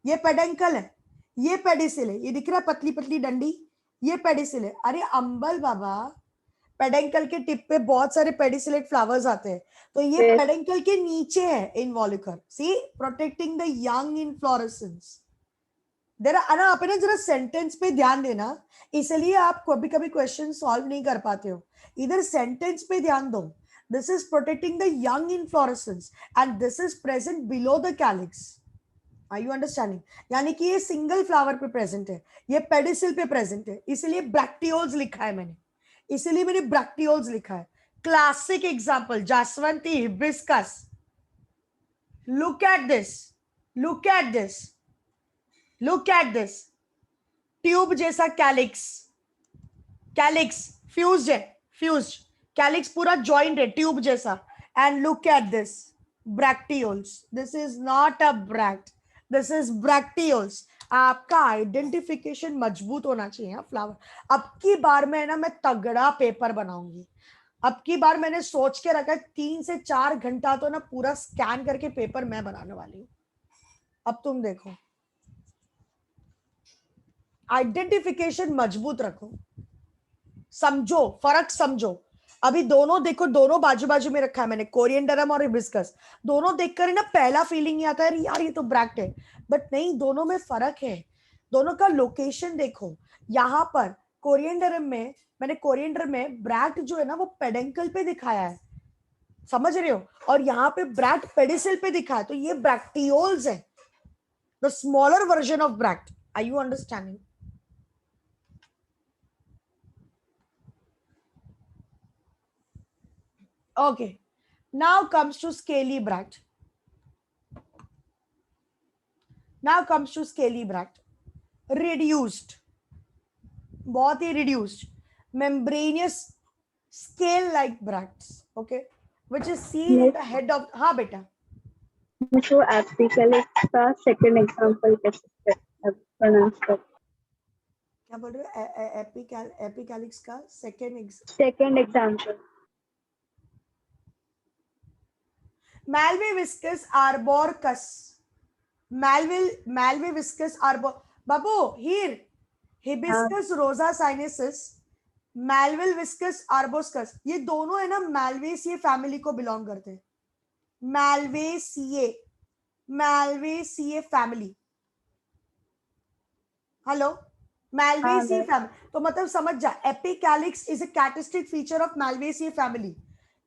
ये पेडंकल है, ये पेडिसिल है, ये दिख रहा है पतली पतली डंडी, ये पेडिसिल है। अरे अंबल बाबा, पेडंकल के टिप पे बहुत सारे पेडिसिलेट फ्लावर्स आते हैं, तो ये पेडंकल के नीचे है इनवॉल्यूकर, सी प्रोटेक्टिंग द यंग इनफ्लोरेसेंस। ना आप ना जरा सेंटेंस पे ध्यान देना, इसलिए आप कभी कभी क्वेश्चन सॉल्व नहीं कर पाते हो, इधर सेंटेंस पे ध्यान दो। This is protecting the young inflorescence and this is present below the calyx. Are you understanding? यानी कि ये सिंगल फ्लावर पे प्रेजेंट है, ये पेडिसिल पे प्रेजेंट है, इसलिए ब्रैक्टियोल्स लिखा है मैंने, इसीलिए मैंने ब्रैक्टियोल्स लिखा है। क्लासिक एग्जांपल जास्वंती, hibiscus. Look at this, look at this, look at this, tube जैसा कैलिक्स, कैलिक्स फ्यूज्ड है, फ्यूज्ड कैलिक्स पूरा जॉइंट है ट्यूब जैसा, and look at this bracteoles. This is not a bract, this is bracteoles. आपका identification मजबूत होना चाहिए flower. अब की बार में ना मैं तगड़ा पेपर बनाऊंगी, अब की बार मैंने सोच के रखा है 3 से 4 घंटा तो ना पूरा स्कैन करके पेपर मैं बनाने वाली हूँ। अब तुम देखो, आइडेंटिफिकेशन मजबूत रखो, समझो फर्क समझो। अभी दोनों देखो, दोनों बाजू बाजू में रखा है मैंने, कोरिएंडरम और हिबिस्कस, दोनों देखकर ना पहला फीलिंग आता है यार ये तो ब्रैक्ट है, बट नहीं, दोनों में फर्क है। दोनों का लोकेशन देखो, यहाँ पर कोरिएंडरम में मैंने कोरिएंडर में ब्रैक्ट जो है ना वो पेडंकल पे दिखाया है, समझ रहे हो, और यहाँ पे ब्रैक्ट पेडिसिल पे दिखा है, तो ये ब्रैक्टियोल्स है, the smaller version of bract. Are you understanding? Okay, now comes to scaly bract. Now comes to scaly bract. Reduced, बहुत ही reduced, membranous scale-like bracts. Okay, which is seen in the head of. हाँ बेटा. मुझे epicalyx का second example कैसे pronounce कर? क्या बोल रहे हो? एपिकैलिक्स का second example. Malvaviscus arboricus. Malvaviscus arbor. Babu, here. Hibiscus rosa sinensis, Malvaviscus arboricus. ये दोनों है ना Malvaceae फैमिली को बिलोंग करते हैं। Malvaceae family. Hello, Malvaceae family, तो मतलब समझ जा, epicalyx is a characteristic feature of Malvaceae family.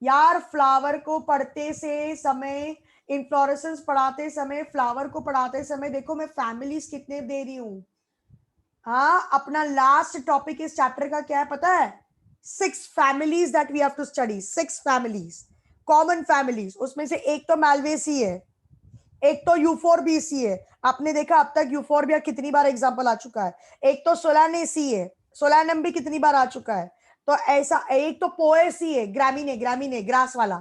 यार फ्लावर को पढ़ते से समय, इनफ्लोरेसेंस पढ़ाते समय, फ्लावर को पढ़ाते समय देखो मैं फैमिलीज कितने दे रही हूं। हाँ, अपना लास्ट टॉपिक इस चैप्टर का क्या है पता है? 6 families that we have to study, 6 families, common families. उसमें से एक तो Malvaceae है, एक तो यूफोरबिएसी है. आपने देखा अब तक यूफोरबिया कितनी बार एग्जांपल आ चुका है. एक तो सोलानेसी है, सोलानम भी कितनी बार आ चुका है. तो ऐसा एक तो पोएसी है, ग्रामीने ग्रास वाला,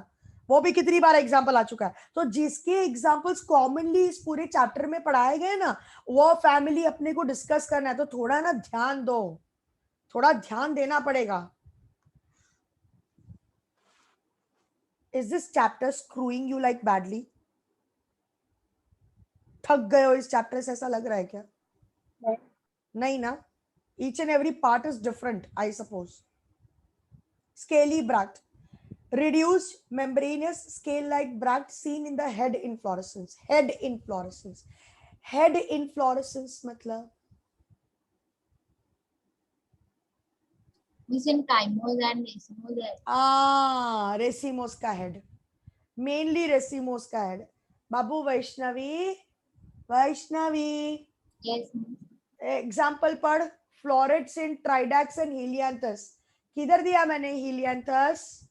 वो भी कितनी बार एग्जांपल आ चुका है. तो जिसके एग्जांपल्स कॉमनली इस पूरे चैप्टर में पढ़ाए गए ना, वो फैमिली अपने को डिस्कस करना है. तो थोड़ा ना ध्यान दो, थोड़ा ध्यान देना पड़ेगा. Is this chapter screwing you like badly? थक गए हो इस चैप्टर से, ऐसा लग रहा है क्या? नहीं ना. Each and every part is different, I suppose. Scaly bract, reduced membranous scale-like bract seen in the head inflorescence. Head inflorescence. Head inflorescence मतलब This in chymos and racemos. Racemose का हेड, मेनली रेसिमोस का head. बाबू Vaishnavi, Vaishnavi, Yes. Example पढ़. Florets in tridax and helianthus. किधर दिया मैंने helianthus?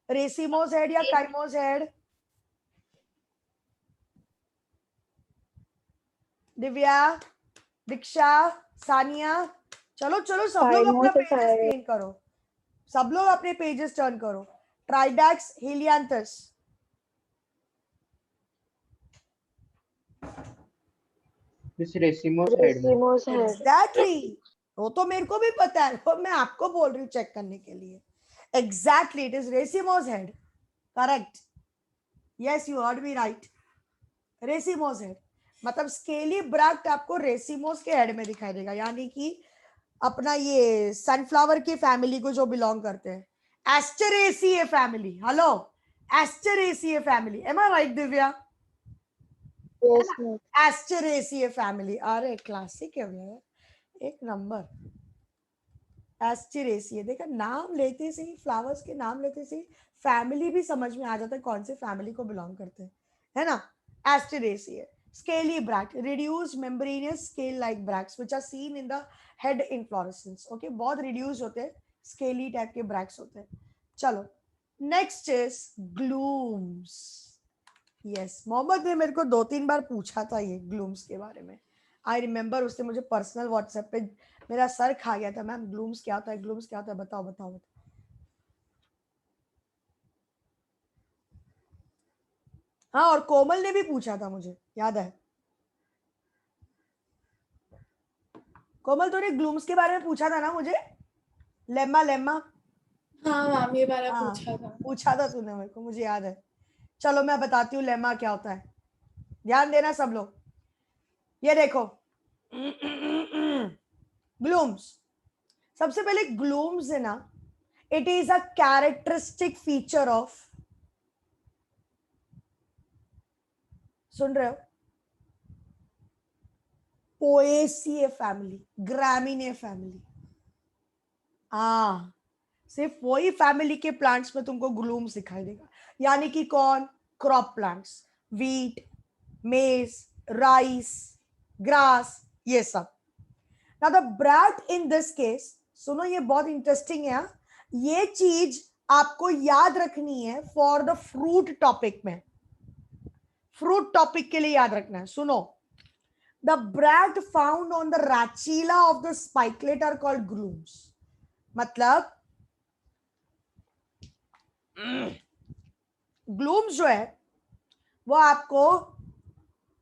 Racemose head या cymose head? Divya, Diksha, Sania, चलो चलो सब लोग अपना पेजेस टर्न करो, सब लोग अपने पेजेस टर्न करो. ट्राइडैक्स, हीलियांथस. Miss Racimo's head. एग्जैक्टली, वो तो मेरे को भी पता है, वो मैं आपको बोल रही हूँ चेक करने के लिए. Exactly, it is racemose head. Correct. Yes, you heard me right. Racemose head मतलब स्केली ब्रैक्ट आपको रेसिमोस के हेड में दिखाई देगा, यानी कि अपना ये सनफ्लावर की फैमिली को जो बिलोंग करते हैं. Asteraceae family. Hello, asteraceae family. Am I right Divya? Yes, ma'am. एस्टरेसिए फैमिली. अरे क्लासिक है भैया, एक नंबर. एस्टरेसिए. देखा, नाम लेते से ही, फ्लावर्स के नाम लेते से फैमिली भी समझ में आ जाता है कौन से फैमिली को बिलोंग करते हैं, है ना. एस्टरेसिए. Scaly bract, reduced membranous scale-like bracts, which are seen in the head inflorescence. Okay, बहुत reduced होते हैं, scaly type के bracts होते हैं. चलो, next is glooms. Yes, Mohammad ने मेरे को 2-3 बार पूछा था ये glooms के बारे में. I remember उसने मुझे पर्सनल व्हाट्सएप पे मेरा सर खा गया था. मैम glooms क्या होता है, glooms क्या होता है, बताओ बताओ बताओ. हाँ, और कोमल ने भी पूछा था मुझे, याद है. कोमल, तूने ग्लूम्स के बारे में पूछा था ना मुझे, लेम्मा लेम्मा. हाँ मैम, ये बारे हाँ, पूछा था तूने मेरे को, मुझे याद है. चलो मैं बताती हूँ लेम्मा क्या होता है. ध्यान देना सब लोग. ये देखो ग्लूम्स. सबसे पहले ग्लूम्स है ना, it is a characteristic feature of, सुन रहे हो, पोएसिए फैमिली, ग्रामीने फैमिली. सिर्फ वही फैमिली के प्लांट्स में तुमको ग्लूम्स दिखाई देगा. यानी कि कौन? क्रॉप प्लांट्स, वीट, मेज, राइस, ग्रास, ये सब. Now the bract in this case, सुनो ये बहुत इंटरेस्टिंग है. ये चीज आपको याद रखनी है फॉर द फ्रूट टॉपिक में. फ्रूट टॉपिक के लिए याद रखना है. सुनो, the bract found on the rachila of the spikelet are called glooms. मतलब ग्लूम्स जो है वो आपको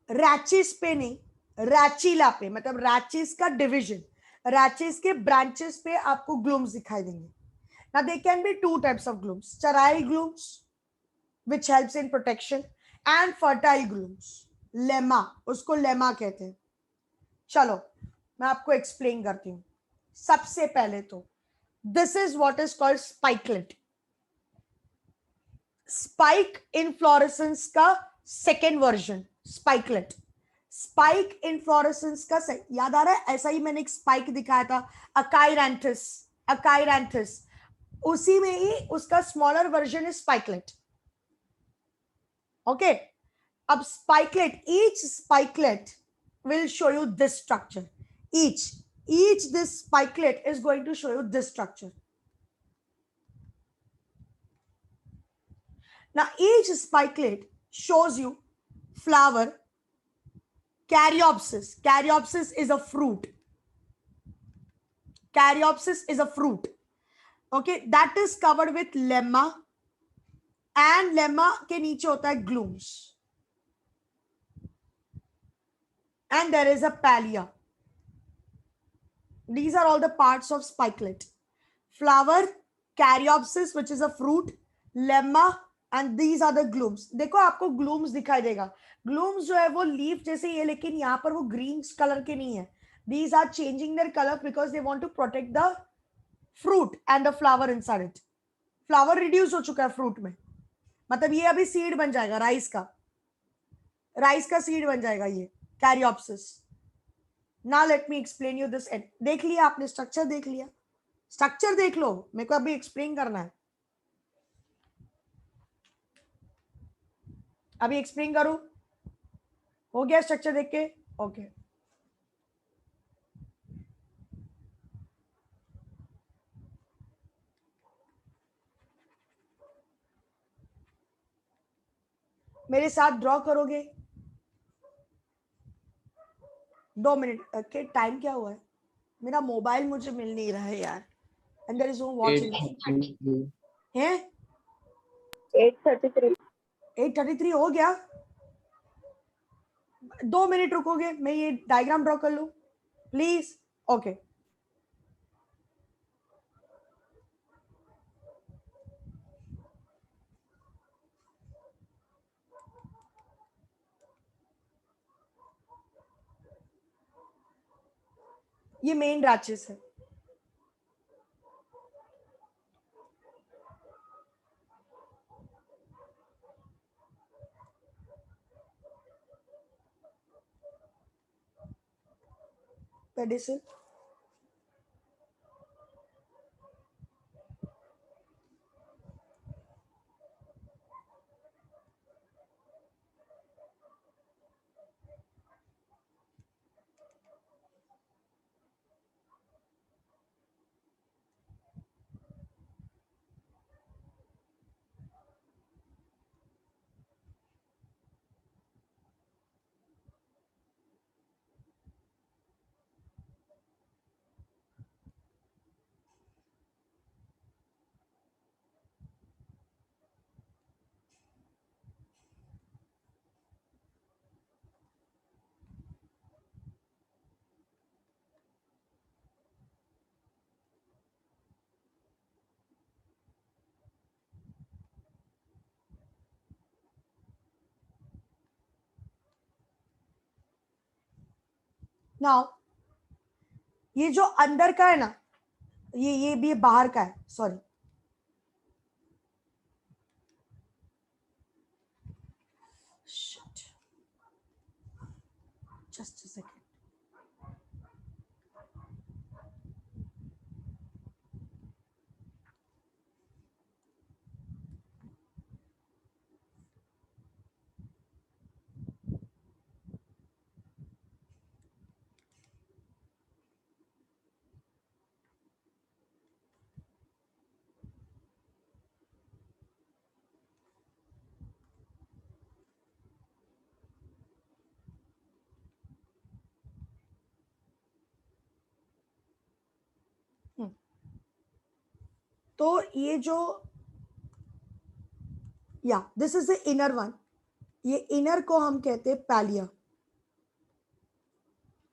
रैचिस पे नहीं, रैचिला पे, मतलब रैचिस का डिवीजन, रैचिस के ब्रांचेस पे आपको ग्लूम्स दिखाई देंगे. Now there can be 2 types of glooms, sterile glooms which helps in protection and fertile glooms. Lemma, उसको लेमा कहते हैं. चलो मैं आपको एक्सप्लेन करती हूँ. सबसे पहले तो this is what is called spikelet. Spike inflorescence का second version spikelet. Spike inflorescence का याद आ रहा है? ऐसा ही मैंने एक स्पाइक दिखाया था, अकाइरैंथस. अकाइरैंथस उसी में ही उसका smaller version is spikelet. Okay, अब spikelet, each spikelet will show you this structure. Each this spikelet is going to show you this structure. Now each spikelet shows you flower. Caryopsis. Caryopsis is a fruit. Caryopsis is a fruit. Okay, that is covered with lemma, and lemma के नीचे होता है glooms, and there is a pallia. These are all the parts of spikelet. Flower, caryopsis which is a fruit, lemma, and these are the glooms. देखो आपको glooms दिखाई देगा. Glooms जो है वो leaf जैसे ही है, लेकिन यहाँ पर वो green color के नहीं है. These are changing their color because they want to protect the fruit and the flower inside it. Flower reduce हो चुका है fruit में, मतलब ये अभी seed बन जाएगा राइस का seed बन जाएगा ये caryopsis. Now let me explain you this. देख लिया आपने, स्ट्रक्चर देख लिया, स्ट्रक्चर देख लो, मेरे को अभी एक्सप्लेन करना है. अभी एक्सप्लेन करूं? हो गया स्ट्रक्चर देख के? ओके. मेरे साथ ड्रॉ करोगे? 2 मिनट के टाइम क्या हुआ है? मेरा मोबाइल मुझे मिल नहीं रहा है यार. And there is no watching. है 8:33. 8:33 हो गया. 2 मिनट रुकोगे? मैं ये डायग्राम ड्रॉ कर लूं प्लीज? ओके. ये मेन ब्रांचेस है. पेडिसिल, नाउ ये जो अंदर का है ना, ये भी बाहर का है. Sorry, just a second. तो ये जो या this is the inner one, ये इनर को हम कहते हैं palea,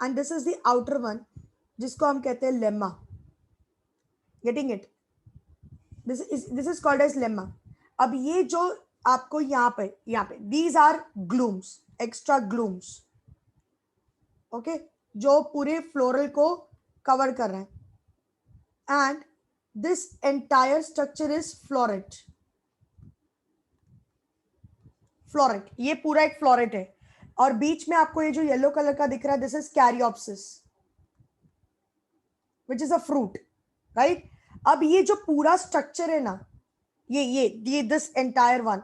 and this is the outer one जिसको हम कहते हैं lemma. Getting it? This is called as lemma. अब ये जो आपको यहाँ पे these are glumes, extra glumes. Okay, जो पूरे फ्लोरल को कवर कर रहे हैं. And this entire structure is floret. Floret, ये पूरा एक फ्लोरेट है. और बीच में आपको ये जो येलो कलर का दिख रहा है, this is caryopsis which is a fruit, right? अब ये जो पूरा स्ट्रक्चर है ना, ये this entire one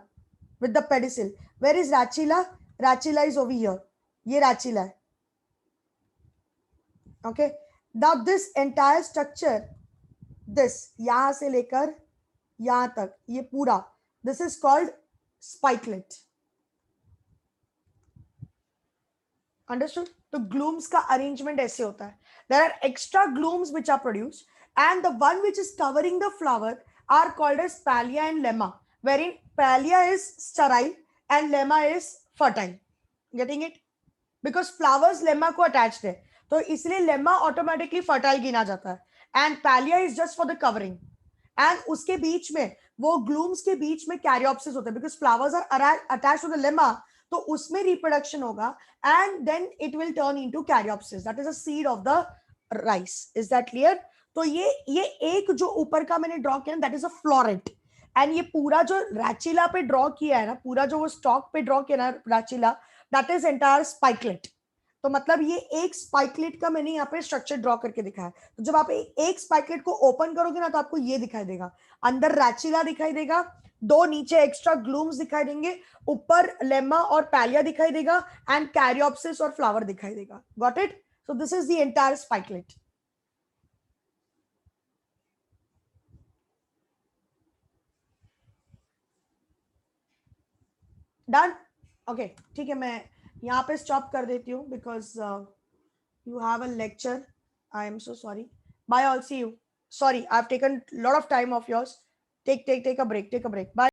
with the pedicel. Where is rachilla? Rachilla is over here. ये रैचिला है. Okay, now this entire structure, this यहां से लेकर यहां तक, ये पूरा, this is called spikelet. Understood? तो glooms का arrangement ऐसे होता है. There are extra glooms which are produced, and the one which is covering the flower are called as pallia and lemma, wherein pallia is sterile and lemma is fertile. Getting it? Because flowers lemma को attached है, तो इसलिए lemma automatically fertile गिना जाता है, and pallia is just for the covering. And उसके बीच में वो glooms के बीच में caryopsis होता है, because flowers are attached to the lemma, तो उसमें reproduction होगा, and then it will turn into caryopsis. That is a seed of the rice. Is that clear? तो ये एक जो ऊपर का मैंने ड्रॉ किया, that is a floret. And ये पूरा जो रैचिला पे ड्रॉ किया है ना, पूरा जो वो स्टॉक पे ड्रॉ किया ना रैचिला, that is entire spikelet. तो मतलब ये एक स्पाइकलेट का मैंने यहाँ पे स्ट्रक्चर ड्रॉ करके दिखाया. तो जब आप एक स्पाइकलेट को ओपन करोगे ना, तो आपको ये दिखाई देगा, अंदर रैचिला दिखाई देगा, दो नीचे एक्स्ट्रा ग्लूम्स दिखाई देंगे, ऊपर लेमा और पैलिया दिखाई देगा, एंड कैरियोप्सिस और फ्लावर दिखाई देगा. Got it? So this is the entire spikelet. Done? Okay, ठीक है, मैं यहाँ पे स्टॉप कर देती हूँ, because you have a lecture. I am so sorry. Bye all, see you. Sorry, I've taken a lot of time of yours. Take a break. Bye.